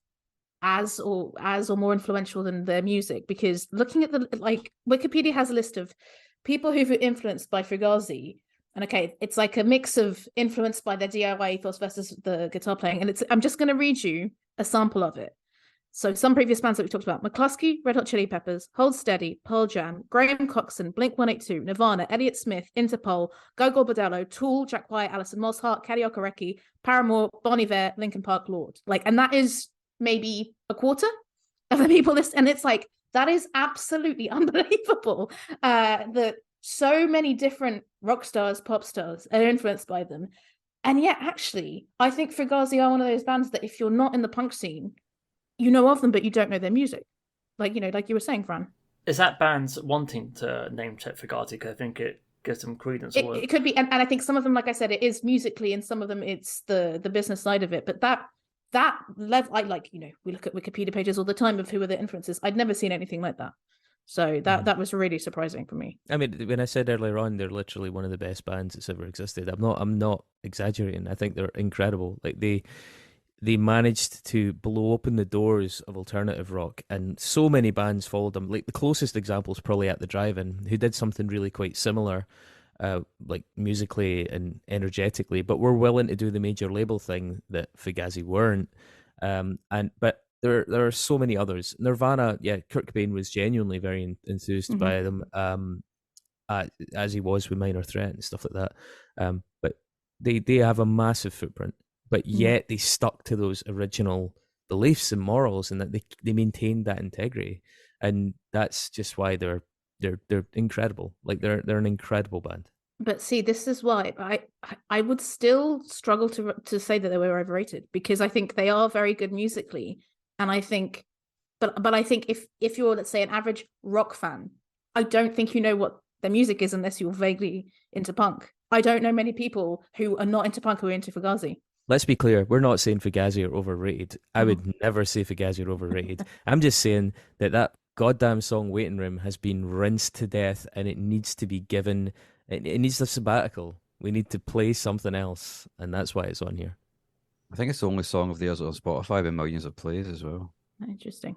as or more influential than their music. Because looking at Wikipedia has a list of people who were influenced by Fugazi, and okay, it's like a mix of influenced by their DIY ethos versus the guitar playing. And I'm just going to read you a sample of it. So some previous bands that we talked about: McCluskey, Red Hot Chili Peppers, Hold Steady, Pearl Jam, Graham Coxon, Blink-182, Nirvana, Elliott Smith, Interpol, Gogol Bordello, Tool, Jack White, Alison Moss Hart, Caddy Okereke, Paramore, Bon Iver, Linkin Park, Lord. Like, and that is maybe a quarter of the people list, and it's like, that is absolutely unbelievable. That so many different rock stars, pop stars are influenced by them. And yet, actually, I think Fugazi are one of those bands that if you're not in the punk scene, you know of them, but you don't know their music. Like, you know, like you were saying, Fran. Is that bands wanting to name check Fugazi? Because I think it gives them credence. It could be, and I think some of them, like I said, it is musically, and some of them it's the business side of it. But that level, we look at Wikipedia pages all the time of who are the influences. I'd never seen anything like that. So that was really surprising for me. I mean, when I said earlier on, they're literally one of the best bands that's ever existed. I'm not exaggerating. I think they're incredible. Like, they managed to blow open the doors of alternative rock, and so many bands followed them. Like, the closest example is probably At the Drive-In, who did something really quite similar, like musically and energetically, but were willing to do the major label thing that Fugazi weren't. But there are so many others. Nirvana, yeah, Kurt Cobain was genuinely very enthused by them, as he was with Minor Threat and stuff like that. But they have a massive footprint. But yet they stuck to those original beliefs and morals, and that they maintained that integrity, and that's just why they're incredible. Like, they're an incredible band. But see, this is why I would still struggle to say that they were overrated, because I think they are very good musically, and I think, but I think if you're, let's say, an average rock fan, I don't think you know what their music is unless you're vaguely into punk. I don't know many people who are not into punk who are into Fugazi. Let's be clear, we're not saying Fugazi are overrated. I would never say Fugazi are overrated. I'm just saying that goddamn song Waiting Room has been rinsed to death, and it needs to be given, it needs a sabbatical. We need to play something else, and that's why it's on here. I think it's the only song of theirs on Spotify with millions of plays as well. Interesting.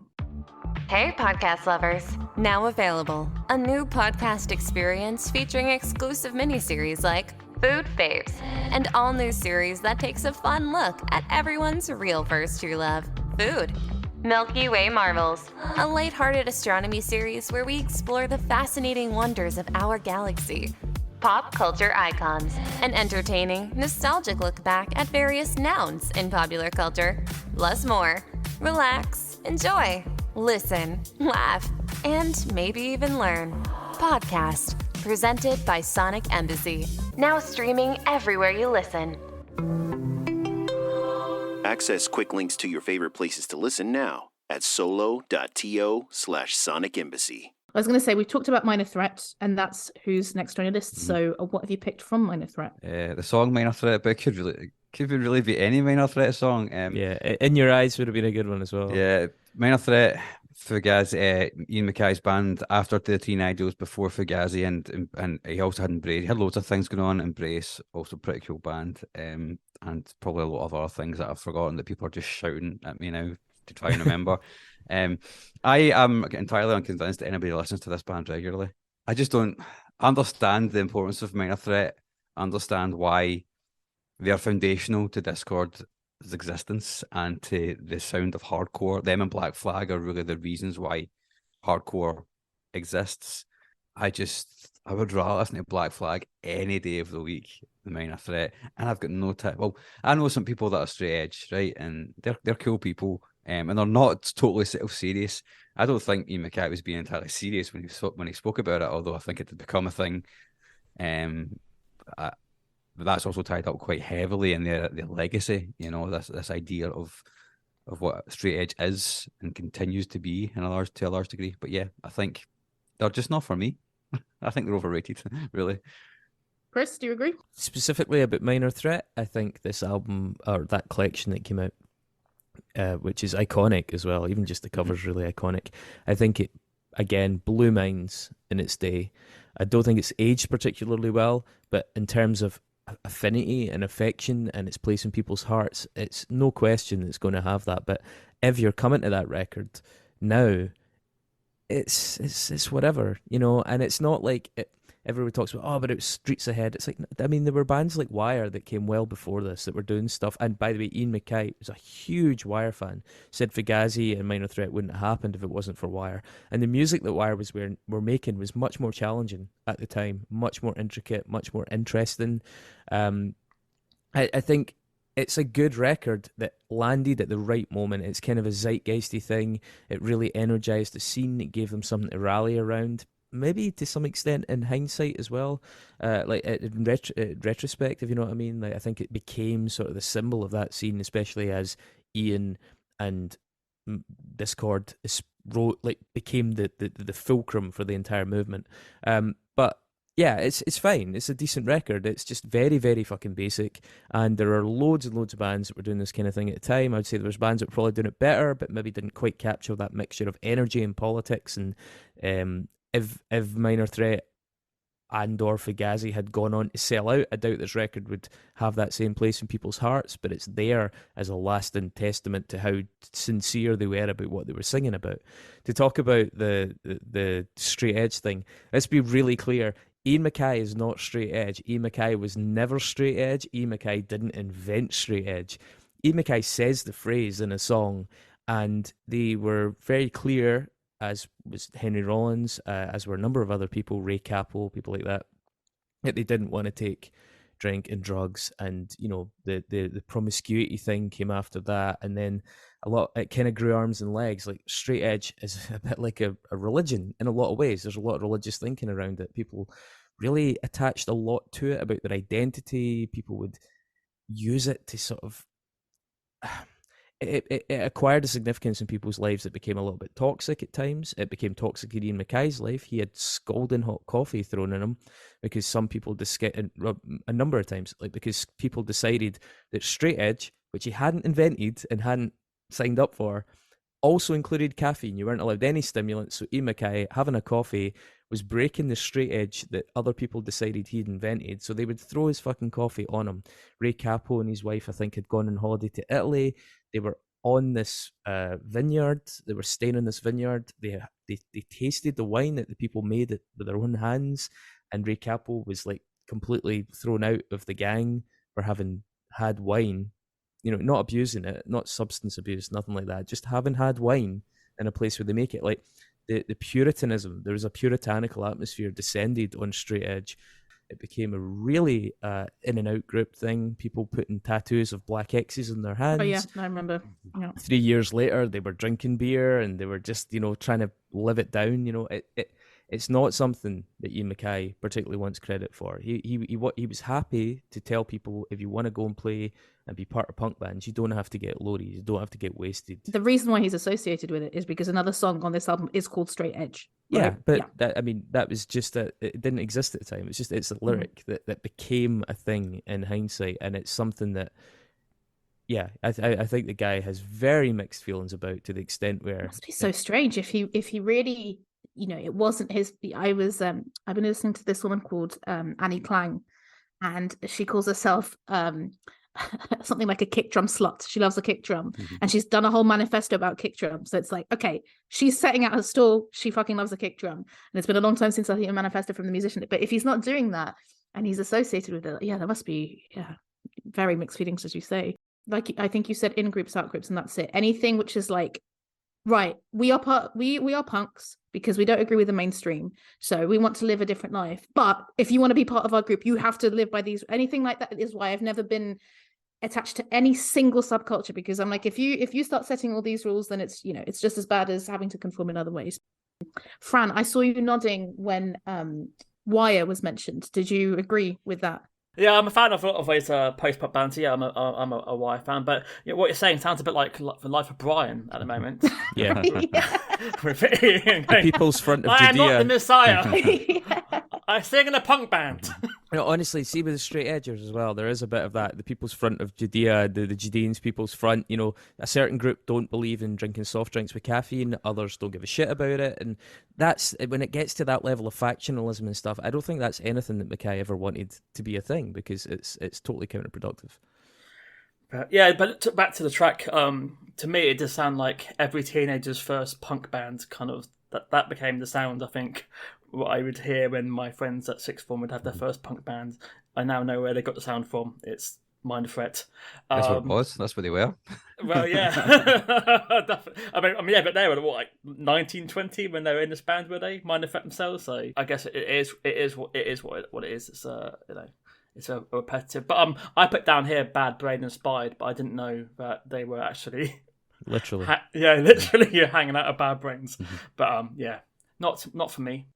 Hey, podcast lovers. Now available. A new podcast experience featuring exclusive miniseries like food faves, and all new series that takes a fun look at everyone's real first true love, food. Milky Way Marvels, a lighthearted astronomy series where we explore the fascinating wonders of our galaxy. Pop culture icons, an entertaining, nostalgic look back at various nouns in popular culture, plus more. Relax, enjoy, listen, laugh, and maybe even learn. Podcast, presented by Sonic Embassy. Now streaming everywhere you listen. Access quick links to your favorite places to listen now at solo.to/Sonic Embassy. I was going to say, we've talked about Minor Threat, and that's who's next on your list. So what have you picked from Minor Threat? The song Minor Threat, but it could really be any Minor Threat song. Yeah, In Your Eyes would have been a good one as well. Yeah, Minor Threat, Fugazi, Ian MacKaye's band after the Teen Idols, before Fugazi, and he also had Embrace. He had loads of things going on. Embrace, also pretty cool band, and probably a lot of other things that I've forgotten that people are just shouting at me now to try and remember. I am entirely unconvinced that anybody listens to this band regularly. I just don't understand the importance of Minor Threat, understand why they're foundational to Dischord's existence and to the sound of hardcore. Them and Black Flag are really the reasons why hardcore exists. I would rather listen to Black Flag any day of the week than Minor Threat, and I've got no time. Well, I know some people that are straight edge, right, and they're cool people, and they're not totally self-serious. I don't think Ian MacKaye was being entirely serious when he spoke about it, although I think it had become a thing. That's also tied up quite heavily in their legacy, this idea of what straight edge is and continues to be to a large degree. But yeah, I think they're just not for me. I think they're overrated, really. Chris, do you agree? Specifically about Minor Threat, I think this album, or that collection that came out, which is iconic as well, even just the cover's really iconic. I think it, again, blew minds in its day. I don't think it's aged particularly well, but in terms of affinity and affection and its place in people's hearts, it's no question it's going to have that. But if you're coming to that record now, it's whatever, and it's not like everybody talks about, but it was streets ahead. It's like, I mean, there were bands like Wire that came well before this that were doing stuff. And by the way, Ian MacKaye was a huge Wire fan. Said Fugazi and Minor Threat wouldn't have happened if it wasn't for Wire. And the music that Wire were making was much more challenging at the time, much more intricate, much more interesting. I think it's a good record that landed at the right moment. It's kind of a zeitgeisty thing. It really energized the scene. It gave them something to rally around. Maybe to some extent in hindsight as well, like in retrospect, if you know what I mean. Like, I think it became sort of the symbol of that scene, especially as Ian and Dischord became the fulcrum for the entire movement. But yeah, it's fine. It's a decent record. It's just very, very fucking basic. And there are loads and loads of bands that were doing this kind of thing at the time. I'd say there was bands that were probably doing it better, but maybe didn't quite capture that mixture of energy and politics. And if Minor Threat and or Fugazi had gone on to sell out, I doubt this record would have that same place in people's hearts, but it's there as a lasting testament to how sincere they were about what they were singing about. To talk about the straight edge thing, let's be really clear. Ian MacKaye is not straight edge. Ian MacKaye was never straight edge. Ian MacKaye didn't invent straight edge. Ian MacKaye says the phrase in a song, and they were very clear, as was Henry Rollins, as were a number of other people, Ray Capel, people like that they didn't want to take drink and drugs, and the promiscuity thing came after that, and then it kind of grew arms and legs. Like, straight edge is a bit like a religion in a lot of ways. There's a lot of religious thinking around it. People really attached a lot to it about their identity. People would use it to sort of it acquired a significance in people's lives that became a little bit toxic at times. It became toxic in Ian MacKaye's life. He had scalding hot coffee thrown in him because some people a number of times, because people decided that straight edge, which he hadn't invented and hadn't signed up for, also included caffeine. You weren't allowed any stimulants. So Ian MacKaye having a coffee was breaking the straight edge that other people decided he'd invented. So they would throw his fucking coffee on him. Ray Capel and his wife, I think, had gone on holiday to Italy. They were on this vineyard. They were staying in this vineyard. They tasted the wine that the people made with their own hands. And Ray Capel was like completely thrown out of the gang for having had wine, not abusing it, not substance abuse, nothing like that, just having had wine in a place where they make it. Like the Puritanism, there was a puritanical atmosphere descended on Straight Edge. It became a really in and out group thing. People putting tattoos of black X's on their hands. Oh yeah, I remember. Yeah. 3 years later, they were drinking beer and they were just, trying to live it down. It's not something that Ian MacKaye particularly wants credit for. He was happy to tell people, if you want to go and play and be part of punk bands, you don't have to get loaded, you don't have to get wasted. The reason why he's associated with it is because another song on this album is called Straight Edge. Right? Yeah, but that was just it didn't exist at the time. It's a lyric that became a thing in hindsight, and it's something that, I think the guy has very mixed feelings about, to the extent where it must be so strange if he really, it wasn't his. I've been listening to this woman called Annie Klang, and she calls herself something like a kick drum slut. She loves a kick drum, and she's done a whole manifesto about kick drum. So it's like, okay, she's setting out her stall. She fucking loves a kick drum, and it's been a long time since I think a manifesto from the musician. But if he's not doing that and he's associated with it, there must be very mixed feelings, as you say. Like I think you said, in groups, out groups, and that's it. Anything which is like, right, we are punks because we don't agree with the mainstream, so we want to live a different life. But if you want to be part of our group, you have to live by these. Anything like that is why I've never been attached to any single subculture, because I'm like, if you start setting all these rules, then it's it's just as bad as having to conform in other ways. Fran, I saw you nodding when Wire was mentioned. Did you agree with that? Yeah, I'm a fan of a lot of ways post-pop bands. Yeah, I'm a Wire fan, but what you're saying sounds a bit like the life of Brian at the moment. Yeah. The People's Front of Judea. I am not the Messiah. I sing in a punk band. Honestly, see with the Straight Edgers as well, there is a bit of that. The People's Front of Judea, the Judeans People's Front, a certain group don't believe in drinking soft drinks with caffeine, others don't give a shit about it. And that's, when it gets to that level of factionalism and stuff, I don't think that's anything that MacKaye ever wanted to be a thing, because it's totally counterproductive. But back to the track, to me it does sound like every teenager's first punk band, kind of, that became the sound, I think, what I would hear when my friends at sixth form would have their first punk band. I now know where they got the sound from. It's Mind Threat. That's what it was. That's what they were. Well, yeah. I mean, but they were what, like 19, 20 when they were in this band, were they? Mind Threat themselves. So I guess it is what it is. It's it's a repetitive. But I put down here Bad Brain Inspired, but I didn't know that they were actually literally hanging out of Bad Brains. But not for me.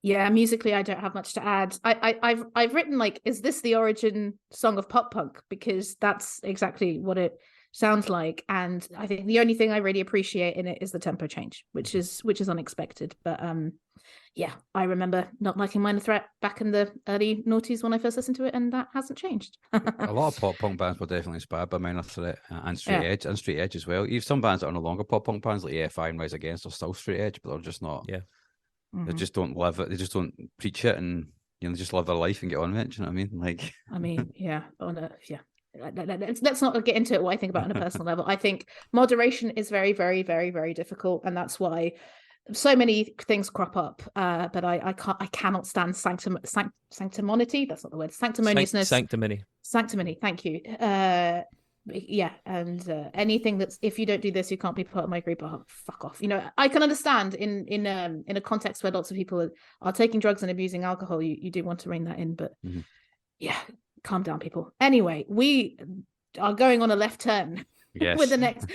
Yeah, musically, I don't have much to add. I've written, like, is this the origin song of pop punk? Because that's exactly what it sounds like. And I think the only thing I really appreciate in it is the tempo change, which is unexpected. But I remember not liking Minor Threat back in the early noughties when I first listened to it, and that hasn't changed. A lot of pop punk bands were definitely inspired by Minor Threat and Straight Edge, and Straight Edge as well. Even some bands that are no longer pop punk bands, like EFI and Rise Against, are still Straight Edge, but they're just not. Yeah. They just don't live it. They just don't preach it, and they just live their life and get on with it. Do you know what I mean? Like, Let's not get into what I think about on a personal level. I think moderation is very, very, very, very difficult, and that's why so many things crop up. But I cannot stand sanctimonity. That's not the word. Sanctimoniousness. Sanctimony. Thank you. And anything that's, if you don't do this, you can't be part of my group. Oh, fuck off. I can understand in a context where lots of people are taking drugs and abusing alcohol, you do want to rein that in, but calm down, people. Anyway, we are going on a left turn. Yes. With the next,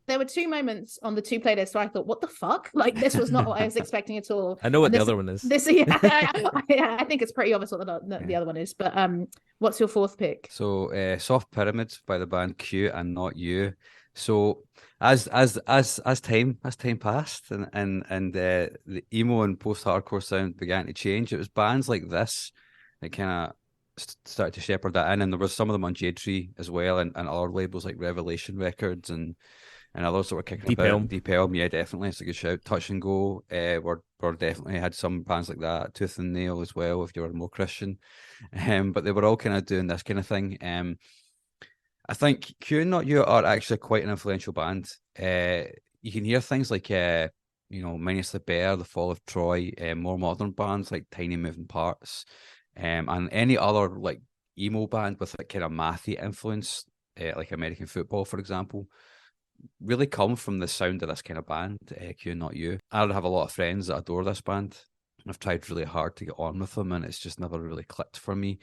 there were two moments on the two playlists where I thought, what the fuck? Like, this was not what I was expecting at all. I know what the other one is. I think it's pretty obvious what the other one is. But what's your fourth pick? So, Soft Pyramids by the band Q and Not You. So, as time passed and the emo and post-hardcore sound began to change, it was bands like this that kind of started to shepherd that in, and there was some of them on Jade Tree as well, and other labels like Revelation Records and others that were kicking about. Deep Elm, yeah, definitely, it's a good shout. Touch and Go, were definitely had some bands like that. Tooth and Nail as well, if you were more Christian, but they were all kind of doing this kind of thing. I think Q and Not You are actually quite an influential band. You can hear things like Minus the Bear, The Fall of Troy, more modern bands like Tiny Moving Parts. And any other like emo band with like kind of mathy influence, like American football, for example, really come from the sound of this kind of band, Q Not You. I have a lot of friends that adore this band. I've tried really hard to get on with them, and it's just never really clicked for me.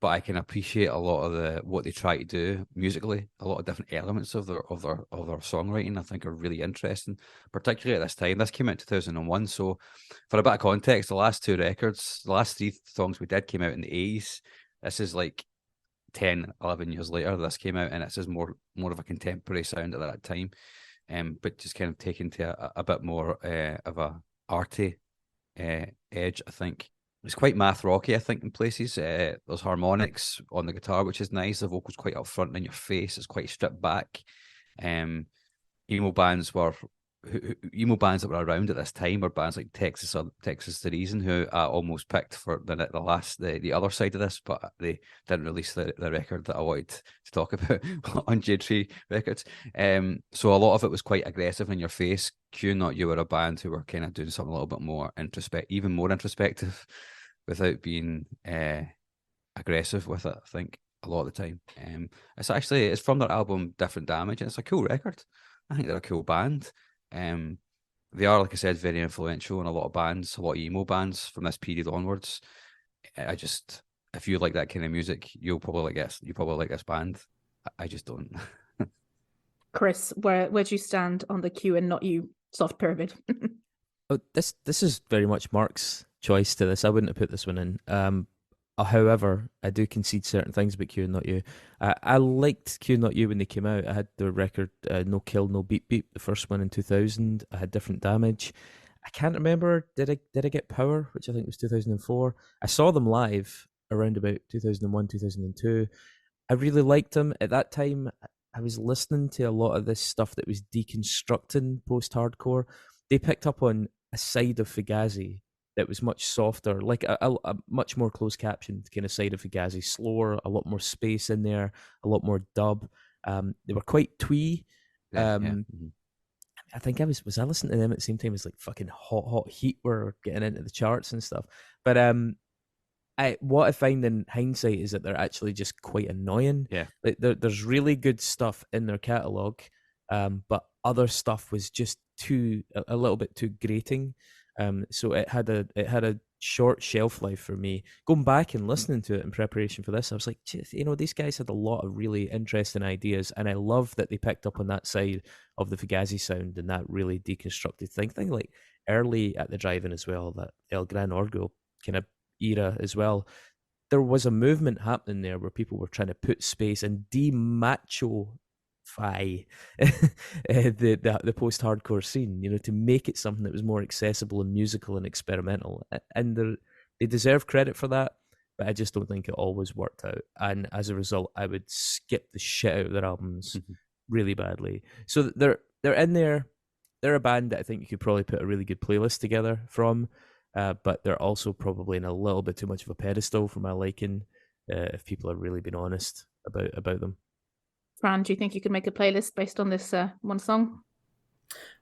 But I can appreciate a lot of what they try to do musically. A lot of different elements of their songwriting, I think, are really interesting, particularly at this time. This came out in 2001, so for a bit of context, the last three songs we did came out in the 80s. This is like 10, 11 years later. This came out, and it's just more of a contemporary sound at that time, but just kind of taken to a bit more of a arty edge, I think. It's quite math rocky, I think, in places. There's harmonics on the guitar, which is nice. The vocal's quite up front and in your face. It's quite stripped back. Emo bands were emo bands that were around at this time were bands like Texas the Reason, who I almost picked for the other side of this, but they didn't release the record that I wanted to talk about on Jade Records. So a lot of it was quite aggressive in your face. Q Not You were a band who were kind of doing something a little bit more even more introspective, without being aggressive with it, I think, a lot of the time. It's from their album Different Damage, and it's a cool record. I think they're a cool band. They are, like I said, very influential in a lot of bands, a lot of emo bands from this period onwards. If you like that kind of music, you'll probably like this. You probably like this band. I just don't. Chris, where do you stand on the Q and Not You soft pyramid? Oh, this is very much Mark's choice to this. I wouldn't have put this one in. However, I do concede certain things about Q and Not You. I liked Q and Not You when they came out. I had the record No Kill, No Beep Beep, the first one in 2000. I had Different Damage. I can't remember, did I get Power, which I think was 2004. I saw them live around about 2001, 2002. I really liked them. At that time, I was listening to a lot of this stuff that was deconstructing post-hardcore. They picked up on a side of Fugazi that was much softer, like a much more closed captioned kind of side of Fugazi, slower, a lot more space in there, a lot more dub. They were quite twee. I think I was listening to them at the same time as like fucking Hot Heat were getting into the charts and stuff. But what I find in hindsight is that they're actually just quite annoying. Yeah, like there's really good stuff in their catalog, but other stuff was just a little bit too grating. So it had a short shelf life for me. Going back and listening to it in preparation for this, I was like, these guys had a lot of really interesting ideas, and I love that they picked up on that side of the Fugazi sound and that really deconstructed thing like early at the drive-in as well, that El Gran Orgo kind of era as well. There was a movement happening there where people were trying to put space and demacho the post-hardcore scene, to make it something that was more accessible and musical and experimental. And they deserve credit for that, but I just don't think it always worked out. And as a result, I would skip the shit out of their albums really badly. So they're in there. They're a band that I think you could probably put a really good playlist together from, but they're also probably in a little bit too much of a pedestal for my liking, if people are really being honest about them. Fran, do you think you could make a playlist based on this one song?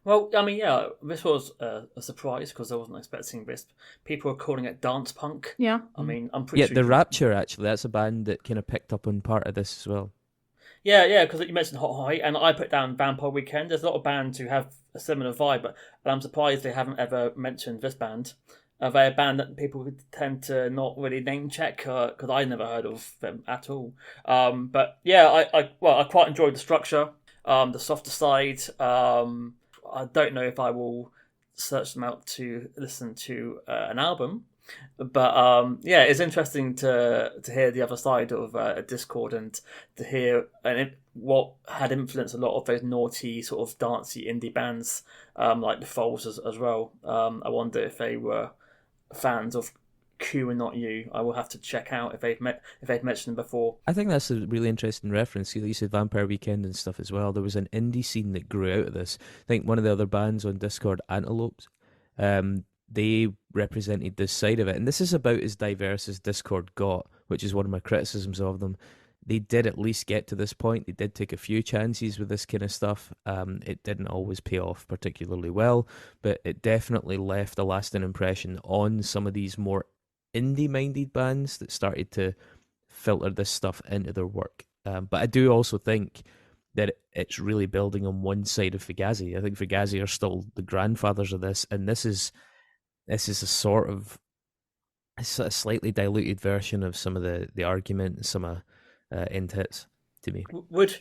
Well, I mean, yeah, this was a surprise because I wasn't expecting this. People are calling it dance punk. Yeah. I mean, I'm pretty sure. Yeah, The Rapture, actually, that's a band that kind of picked up on part of this as well. Yeah, because you mentioned Hot High, and I put down Vampire Weekend. There's a lot of bands who have a similar vibe, but I'm surprised they haven't ever mentioned this band. They're a band that people tend to not really name check because I never heard of them at all. But yeah, I quite enjoyed the structure, the softer side. I don't know if I will search them out to listen to an album, but yeah, it's interesting to hear the other side of Dischord and to hear what had influenced a lot of those naughty sort of dancey indie bands like the Foals as well. I wonder if they were fans of Q and Not You. I will have to check out if they've mentioned them before. I think that's a really interesting reference. You said Vampire Weekend and stuff as well. There was an indie scene that grew out of this. I think one of the other bands on Dischord, Antelopes, they represented this side of it. And this is about as diverse as Dischord got, which is one of my criticisms of them. They did at least get to this point. They did take a few chances with this kind of stuff. It didn't always pay off particularly well, but it definitely left a lasting impression on some of these more indie-minded bands that started to filter this stuff into their work. But I do also think that it's really building on one side of Fugazi. I think Fugazi are still the grandfathers of this, and this is a sort of a slightly diluted version of some of the argument and some of end hits to me. Would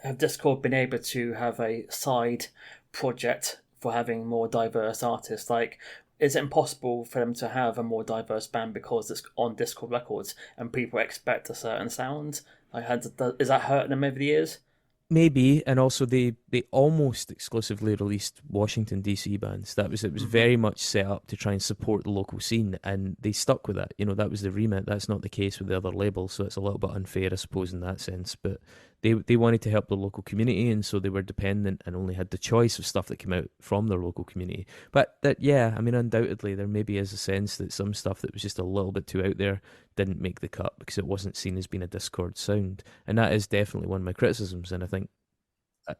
have Dischord been able to have a side project for having more diverse artists? Like, is it impossible for them to have a more diverse band because it's on Dischord Records and people expect a certain sound? Like, is that hurting them over the years? Maybe, and also they almost exclusively released Washington DC bands. It was very much set up to try and support the local scene, and they stuck with that. That was the remit. That's not the case with the other labels, so it's a little bit unfair, I suppose, in that sense. But they wanted to help the local community, and so they were dependent and only had the choice of stuff that came out from their local community. But undoubtedly there maybe is a sense that some stuff that was just a little bit too out there didn't make the cut because it wasn't seen as being a Dischord sound, and that is definitely one of my criticisms, and I think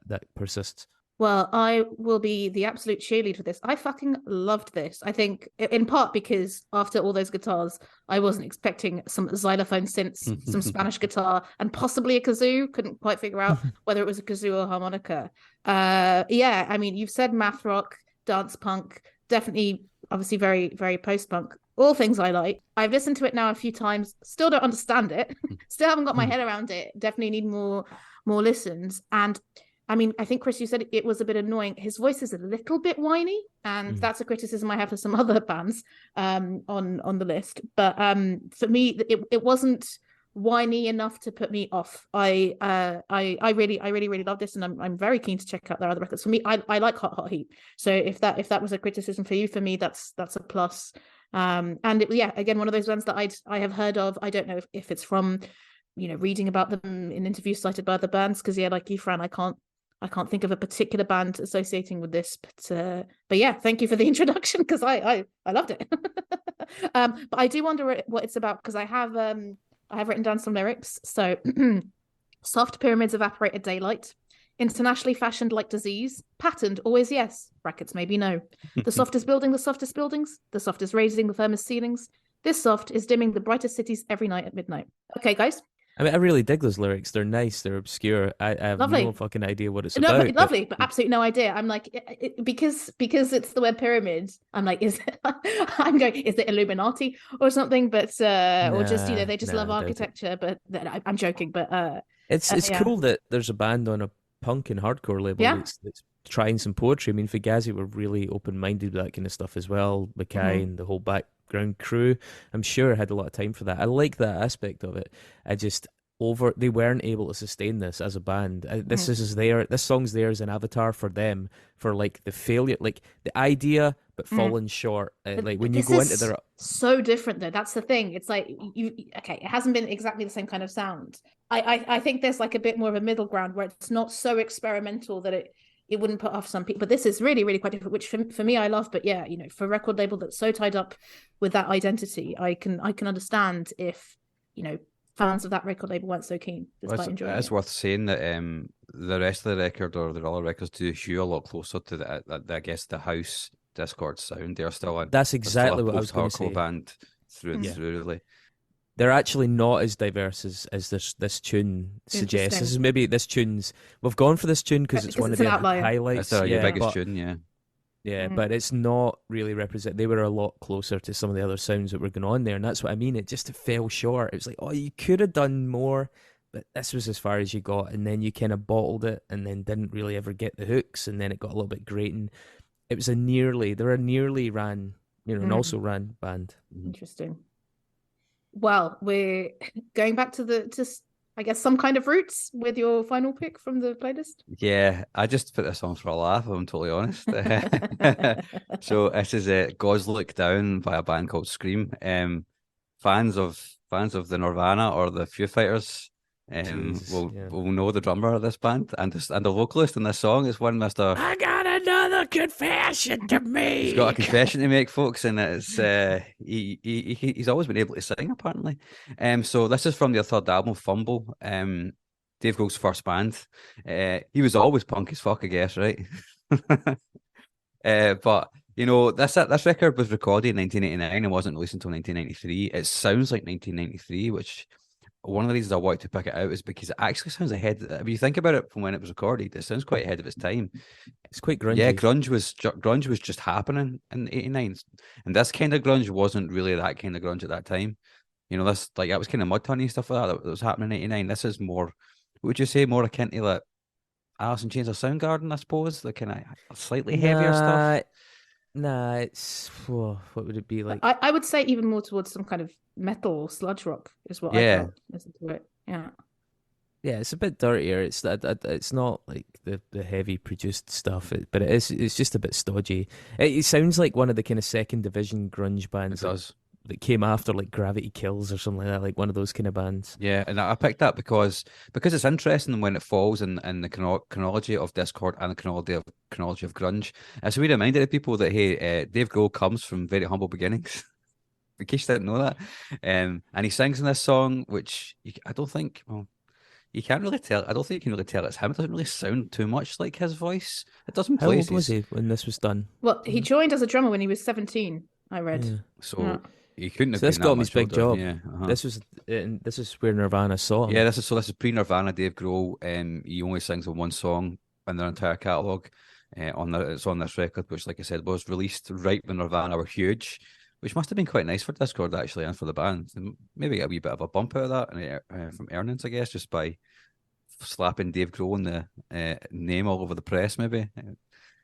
that persists. Well, I will be the absolute cheerleader for this. I fucking loved this. I think in part because after all those guitars, I wasn't expecting some xylophone synths, some Spanish guitar, and possibly a kazoo. Couldn't quite figure out whether it was a kazoo or harmonica. Yeah, I mean, you've said math rock, dance punk, definitely, obviously very, very post-punk. All things I like. I've listened to it now a few times. Still don't understand it. Still haven't got my head around it. Definitely need more listens. And I mean, I think, Chris, you said it was a bit annoying. His voice is a little bit whiny, and that's a criticism I have for some other bands on the list. But for me, it wasn't whiny enough to put me off. I really love this, and I'm very keen to check out their other records. For me, I like Hot Heat. So if that was a criticism for you, for me, that's a plus. And again, one of those bands that I have heard of. I don't know if it's from reading about them in interviews cited by other bands, because like you, Fran, I can't think of a particular band associating with this, but yeah, thank you for the introduction, because I loved it. But I do wonder what it's about, because I have written down some lyrics. So soft pyramids evaporated daylight, internationally fashioned like disease, patterned always yes, brackets maybe no. The soft is building the softest buildings, the soft is raising the firmest ceilings, this soft is dimming the brightest cities every night at midnight. Okay, guys. I mean, I really dig those lyrics. They're nice. They're obscure. I have no fucking idea what it's about. Lovely, but absolutely no idea. I'm like, because it's the word pyramid. I'm like, is it Illuminati or something? But or just they just love architecture. But I'm joking. But it's cool that there's a band on a punk and hardcore label that's trying some poetry. I mean, Fugazi were really open-minded with that kind of stuff as well. MacKaye and the whole background crew, I'm sure, had a lot of time for that. I like that aspect of it. They weren't able to sustain this as a band. This song's there as an avatar for them, for like the failure, like the idea but falling short. Like when you go into their so different though. That's the thing. It's like it hasn't been exactly the same kind of sound. I think there's like a bit more of a middle ground where it's not so experimental that it wouldn't put off some people. But this is really, really quite different, which for me I love. But yeah, for a record label that's so tied up with that identity, I can understand if fans of that record label weren't so keen, despite enjoying it. It's worth saying that the rest of the record, or the other records, do hew a lot closer to the house Dischord sound. They're still that's exactly what I was going to say. Band through really. They're actually not as diverse as this tune suggests. We've gone for this tune because it's one of the highlights. It's your biggest tune, Yeah, but it's not really they were a lot closer to some of the other sounds that were going on there, and that's what I mean. It just fell short. It was like, oh, you could have done more, but this was as far as you got, and then you kind of bottled it, and then didn't really ever get the hooks, and then it got a little bit grating. They're a nearly ran, and also ran band. Interesting. Well, we're going back to I guess some kind of roots with your final pick from the playlist. Yeah, I just put this on for a laugh, if I'm totally honest. So this is God's Look Down by a band called Scream. Fans of the Nirvana or the Foo Fighters will know the drummer of this band, and the vocalist in this song is one Mr. I got another confession to make. He's got a confession to make, folks, and it's he's always been able to sing, apparently. So this is from their third album, Fumble. Dave Grohl's first band. He was always punk as fuck, I guess, right? But You know, this record was recorded in 1989 and wasn't released until 1993. It sounds like 1993, which one of the reasons I wanted to pick it out is because it actually sounds ahead. If you think about it from when it was recorded, it sounds quite ahead of its time. It's quite grungy. Yeah, grunge was just happening in '89, and this kind of grunge wasn't really that kind of grunge at that time. You know, this like that was kind of Mudhoney stuff like that was happening in '89. This is more, what would you say, more akin to like Alice in Chains or Soundgarden, I suppose, the kind of slightly heavier stuff. Nah, it's what would it be like? I would say even more towards some kind of metal or sludge rock is what I felt listening to it. Yeah. Yeah, it's a bit dirtier. It's not like the heavy produced stuff, but it's just a bit stodgy. It sounds like one of the kind of second division grunge bands. It does. That came after like Gravity Kills or something like that, like one of those kind of bands. Yeah, and I picked that because it's interesting when it falls in the chronology of Dischord and the chronology of grunge. It's a wee reminder to people that hey, Dave Grohl comes from very humble beginnings. In case you didn't know that, and he sings in this song, which I don't think. Well, you can't really tell. I don't think you can really tell it's him. It doesn't really sound too much like his voice. It does in places. How old was he when this was done? Well, he joined as a drummer when he was 17. I read. Yeah. So. He couldn't have. So this been got that him his much big older. job. Yeah, This is where Nirvana saw him. Yeah, this is pre-Nirvana. Dave Grohl. He only sings on one song in their entire catalog. It's on this record, which, like I said, was released right when Nirvana were huge, which must have been quite nice for Dischord actually, and for the band. And maybe get a wee bit of a bump out of that from earnings, I guess, just by slapping Dave Grohl in the name all over the press, maybe.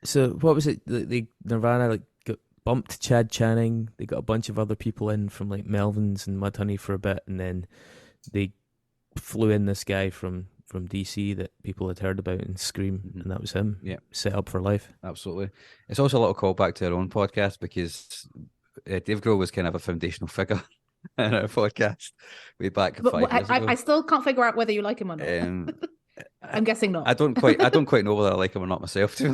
So what was it? The Nirvana like got bumped Chad Channing. They got a bunch of other people in from like Melvins and Mudhoney for a bit, and then they flew in this guy from DC that people had heard about and Scream, and that was him. Yeah, set up for life. Absolutely. It's also a little callback to our own podcast because Dave Grohl was kind of a foundational figure in our podcast way back 5 years ago. I still can't figure out whether you like him or not. I'm guessing not. I don't quite know whether I like him or not myself, to be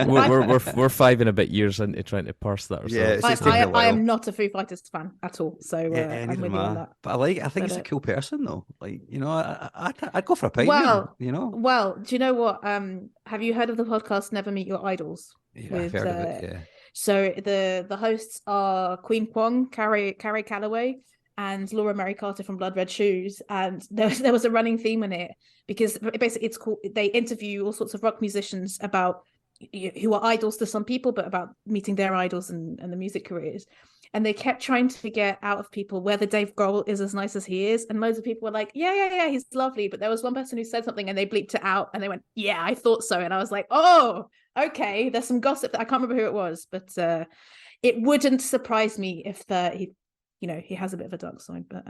honest. We're 5 and a bit years into trying to parse that ourselves. Yeah, I am not a Foo Fighters fan at all, so I'm with you on that. But I think he's a cool person though. Like, you know, I'd go for a pint. Well, you know. Well, do you know what? Have you heard of the podcast Never Meet Your Idols? Yeah, I've heard of it. Yeah. So the hosts are Queen Kwong, Carrie Calloway, and Laura Mary Carter from Blood Red Shoes, and there was a running theme in it because basically it's called, they interview all sorts of rock musicians about who are idols to some people, but about meeting their idols and the music careers. And they kept trying to get out of people whether Dave Grohl is as nice as he is, and loads of people were like, yeah, he's lovely. But there was one person who said something and they bleeped it out and they went, yeah, I thought so. And I was like, oh, okay, there's some gossip that I can't remember who it was, but it wouldn't surprise me if he has a bit of a dark side. But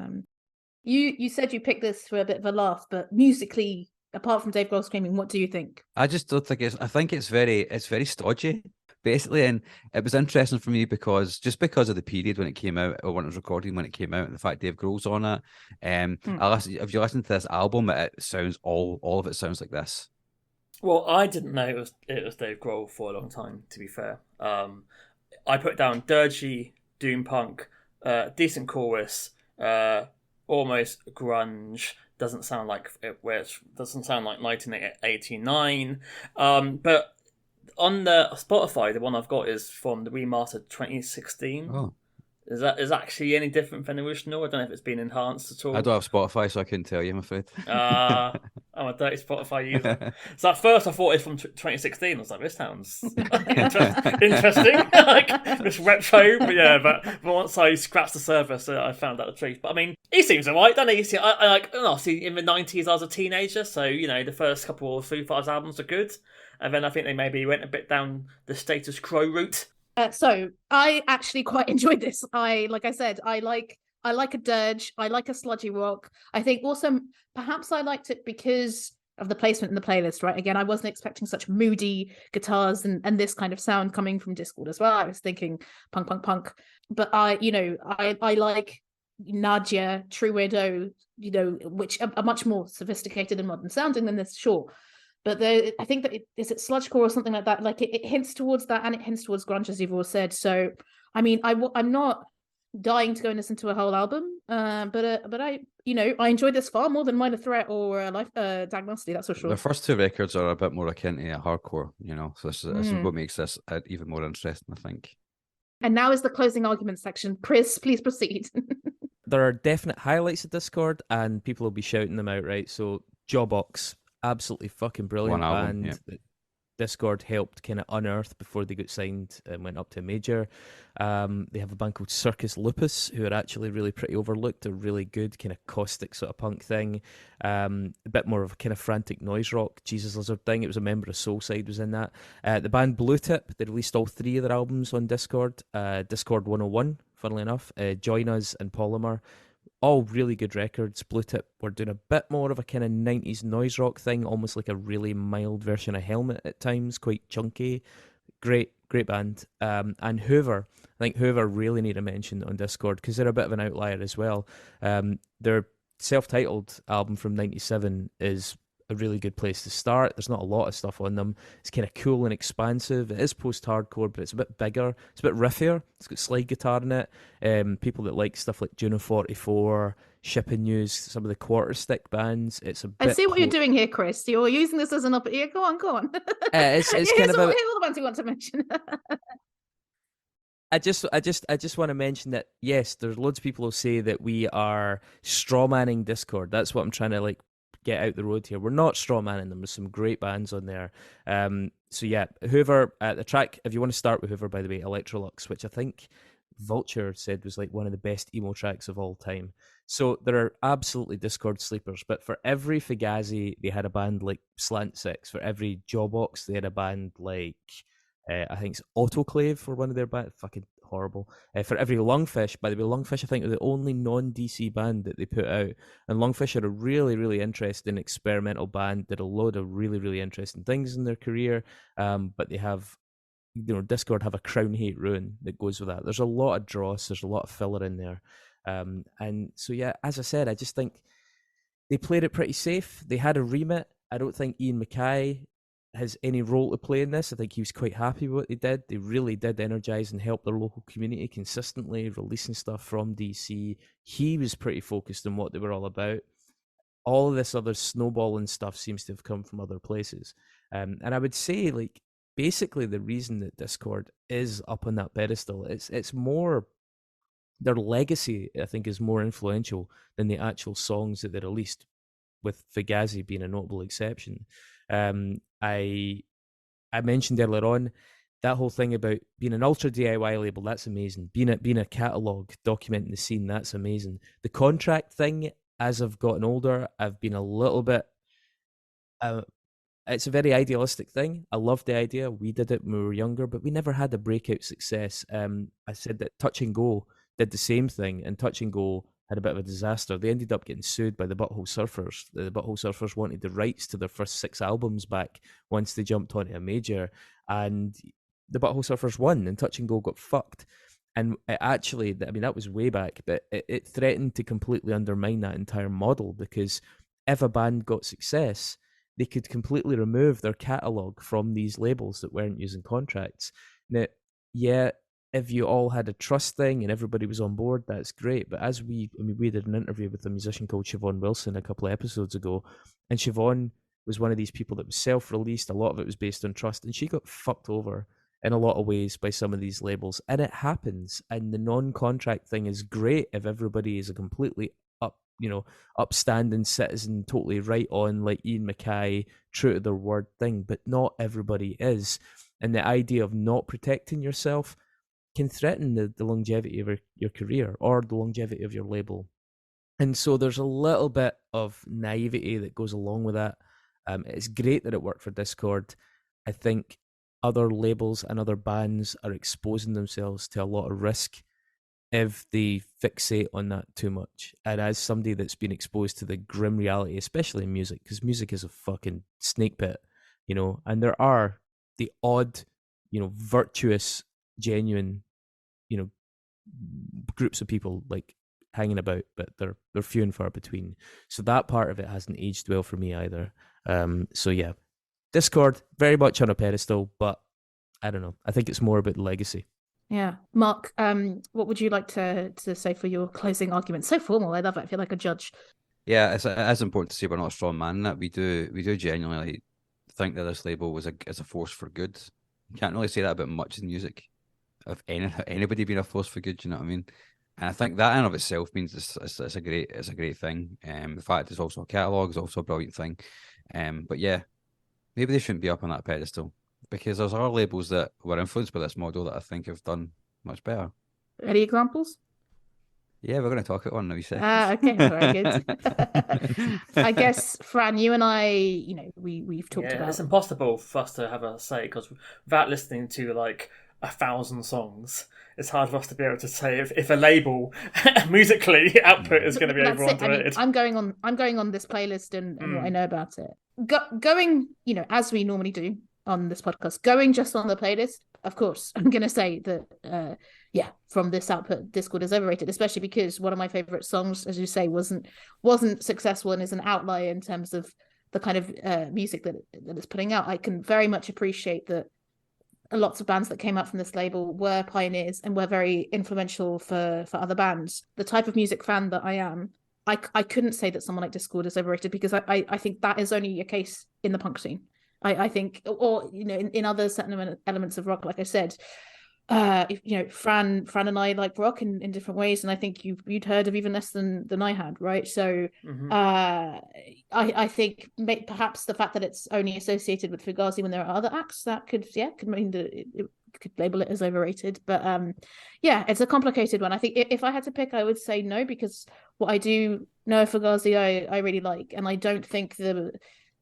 you said you picked this for a bit of a laugh, but musically, apart from Dave Grohl screaming, what do you think? I just don't think I think it's very stodgy, basically, and it was interesting for me because of the period when it came out, or when it was recording when it came out, and the fact Dave Grohl's on it. If you listen to this album, it sounds all of it sounds like this. Well, I didn't know it was Dave Grohl for a long time, to be fair. I put down dirgy, doom punk, decent chorus, almost grunge. Doesn't sound like 1989. But on the Spotify, the one I've got is from the remastered 2016. Oh. Is actually any different than the original? I don't know if it's been enhanced at all. I don't have Spotify, so I couldn't tell you, I'm afraid. I'm a dirty Spotify user. So at first I thought it was from 2016. I was like, this sounds interesting. Like, this retro. But once I scratched the surface, I found out the truth. But I mean, he seems alright, doesn't he? See, in the 90s I was a teenager, so, the first couple of Foo Fighters albums are good. And then I think they maybe went a bit down the status quo route. So I actually quite enjoyed this. Like I said, I like a dirge. I like a sludgy rock. I think also perhaps I liked it because of the placement in the playlist, right? Again, I wasn't expecting such moody guitars and this kind of sound coming from Dischord as well. I was thinking punk. But I like Nadia, True Widow, which are much more sophisticated and modern sounding than this, sure. But I think that is it sludgecore or something like that. Like it hints towards that, and it hints towards grunge, as you've all said. So, I mean, I'm not dying to go and listen to a whole album, But I, I enjoyed this far more than Minor Threat or Life Diagnostic. That's for sure. The first two records are a bit more akin to hardcore, so this is what makes this even more interesting, I think. And now is the closing argument section. Chris, please proceed. There are definite highlights of Dischord, and people will be shouting them out, right? So, Jawbox, absolutely fucking brilliant One album, band that Dischord helped kind of unearth before they got signed and went up to a major. They have a band called Circus Lupus, who are actually really pretty overlooked. They're really good, kind of caustic sort of punk thing. A bit more of a kind of frantic noise rock, Jesus Lizard thing. It was a member of Soulside was in that. The band Blue Tip, they released all three of their albums on Dischord. Dischord 101, funnily enough. Join Us and Polymer. All really good records. Blue Tip were doing a bit more of a kind of 90s noise rock thing, almost like a really mild version of Helmet at times, quite chunky. Great band. And Hoover. I think Hoover really need a mention on Dischord because they're a bit of an outlier as well. Their self-titled album from 97 is a really good place to start. There's not a lot of stuff on them. It's kind of cool and expansive. It is post-hardcore, but it's a bit bigger. It's a bit riffier. It's got slide guitar in it. People that like stuff like Juno 44, Shipping News, some of the quarter stick bands. It's a bit. I see what you're doing here, Chris. You're using this as an up. Yeah, go on. It's here's kind of all the bands you want to mention. I just want to mention that yes, there's loads of people who say that we are strawmanning Dischord. That's what I'm trying to get out the road here. We're not strawmanning them. There's some great bands on there. So yeah, Hoover, the track, if you want to start with Hoover, by the way, Electrolux, which I think Vulture said was like one of the best emo tracks of all time. So there are absolutely Dischord sleepers, but for every Fugazi, they had a band like Slant Six. For every Jawbox, they had a band like, I think it's Autoclave for one of their bands. Fucking horrible. For every Lungfish, by the way, Lungfish I think are the only non-DC band that they put out, and Lungfish are a really, really interesting experimental band. Did a load of really, really interesting things in their career, but they have, Dischord have a Crown Hate Ruin that goes with that. There's a lot of dross, there's a lot of filler in there, and so yeah, as I said, I just think they played it pretty safe. They had a remit. I don't think Ian MacKaye has any role to play in this. I think he was quite happy with what they did. They really did energize and help their local community consistently, releasing stuff from DC. He was pretty focused on what they were all about. All of this other snowballing stuff seems to have come from other places. And I would say, basically the reason that Dischord is up on that pedestal, it's more their legacy, I think, is more influential than the actual songs that they released, with Fugazi being a notable exception. I mentioned earlier on that whole thing about being an ultra DIY label. That's amazing. Being a catalog, documenting the scene. That's amazing. The contract thing, as I've gotten older, I've been a little bit. It's a very idealistic thing. I love the idea. We did it when we were younger, but we never had a breakout success. I said that Touch and Go did the same thing, and Touch and Go had a bit of a disaster. They ended up getting sued by the Butthole Surfers. The Butthole Surfers wanted the rights to their first 6 albums back once they jumped onto a major, and the Butthole Surfers won, and Touch and Go got fucked. And it actually, that was way back, but it threatened to completely undermine that entire model, because if a band got success, they could completely remove their catalogue from these labels that weren't using contracts. Now, yeah, if you all had a trust thing and everybody was on board, that's great. But as we did an interview with a musician called Siobhan Wilson a couple of episodes ago, and Siobhan was one of these people that was self-released. A lot of it was based on trust, and she got fucked over in a lot of ways by some of these labels. And it happens. And the non-contract thing is great if everybody is a completely upstanding citizen, totally right on, like Ian MacKaye, true to their word thing. But not everybody is. And the idea of not protecting yourself can threaten the longevity of your career or the longevity of your label. And so there's a little bit of naivety that goes along with that. It's great that it worked for Dischord. I think other labels and other bands are exposing themselves to a lot of risk if they fixate on that too much. And as somebody that's been exposed to the grim reality, especially in music, because music is a fucking snake pit, and there are the odd, virtuous, genuine, groups of people like hanging about, but they're few and far between. So that part of it hasn't aged well for me either. So yeah, Dischord very much on a pedestal, but I don't know. I think it's more about the legacy. Yeah. Mark, what would you like to say for your closing argument? So formal. I love it. I feel like a judge. Yeah, it is important to say we're not a strong man in that. We do genuinely think that this label is a force for good. You can't really say that about much in music. Of anybody being a force for good, you know what I mean? And I think that in and of itself means it's a great thing. The fact it's also a catalogue is also a brilliant thing. But yeah, maybe they shouldn't be up on that pedestal because there's other labels that were influenced by this model that I think have done much better. Any examples? Yeah, we're going to talk about one in a wee second. Okay, very good. I guess, Fran, you and I, we've talked about. It's impossible for us to have a say because without listening to like 1,000 songs, it's hard for us to be able to say if a label musically output is going to be overrated. I'm going on this playlist and what I know about it. Going, as we normally do on this podcast, going just on the playlist. Of course, I'm going to say that, from this output, Dischord is overrated, especially because one of my favorite songs, as you say, wasn't successful and is an outlier in terms of the kind of music that it's putting out. I can very much appreciate that lots of bands that came out from this label were pioneers and were very influential for other bands. The type of music fan that I am, I couldn't say that someone like Dischord is overrated because I think that is only a case in the punk scene. I think, or in other certain elements of rock, like I said, Fran and I like rock in different ways, and I think you'd heard of even less than I had, right? So I think perhaps the fact that it's only associated with Fugazi when there are other acts that could mean that it could label it as overrated. But it's a complicated one. I think if I had to pick, I would say no, because what I do know of Fugazi I really like, and I don't think the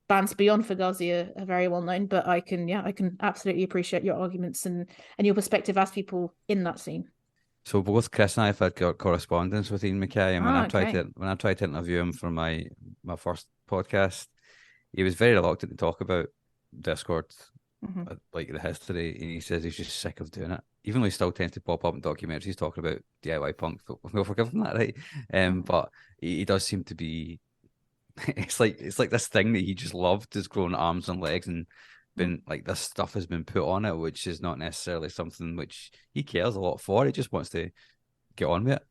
bands beyond Fugazi are very well known, but I can absolutely appreciate your arguments and your perspective as people in that scene. So both Chris and I have had correspondence with Ian MacKaye, and when I tried to interview him for my first podcast, he was very reluctant to talk about Dischord, like the history, and he says he's just sick of doing it. Even though he still tends to pop up in documentaries talking about DIY punk, we'll forgive him that, right? But he does seem to be. It's like this thing that he just loved has grown arms and legs and been like this stuff has been put on it, which is not necessarily something which he cares a lot for. He just wants to get on with it,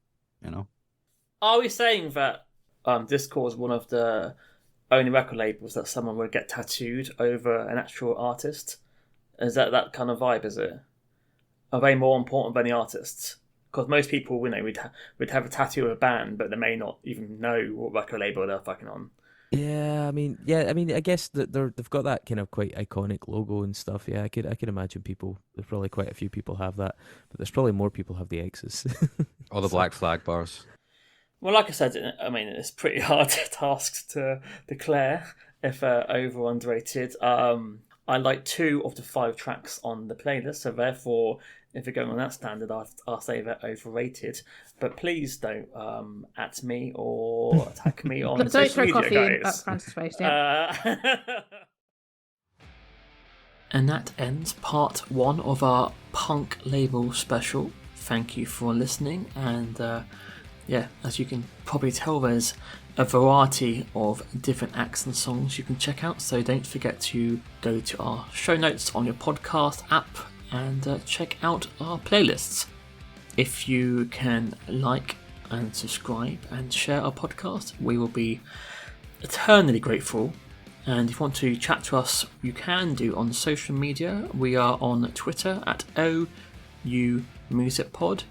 Are we saying that Dischord is one of the only record labels that someone would get tattooed over an actual artist? Is that kind of vibe? Is it? Are they more important than the artists? Because most people, would have a tattoo of a band, but they may not even know what record label they're fucking on. Yeah, I mean, I guess that they've got that kind of quite iconic logo and stuff. Yeah, I could imagine there's probably quite a few people have that, but there's probably more people have the X's. Or the black flag bars. Well, like I said, I mean, it's a pretty hard task to declare if over or underrated. I like 2 of the 5 tracks on the playlist, so therefore, if you're going on that standard, I'll say they're overrated. But please don't at me or attack me on social media, guys. Don't throw coffee at Francis' face, yeah. And that ends part 1 of our punk label special. Thank you for listening, and as you can probably tell, there's a variety of different acts and songs you can check out, so don't forget to go to our show notes on your podcast app and check out our playlists. If you can like and subscribe and share our podcast, we will be eternally grateful. And if you want to chat to us, you can do on social media. We are on Twitter at OUMusicPod,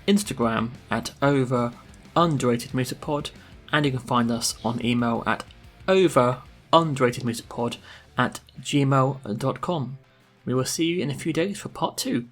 Instagram at OverUnderatedMusicPod, and you can find us on email at overunderatedmusicpod@gmail.com. We will see you in a few days for part 2.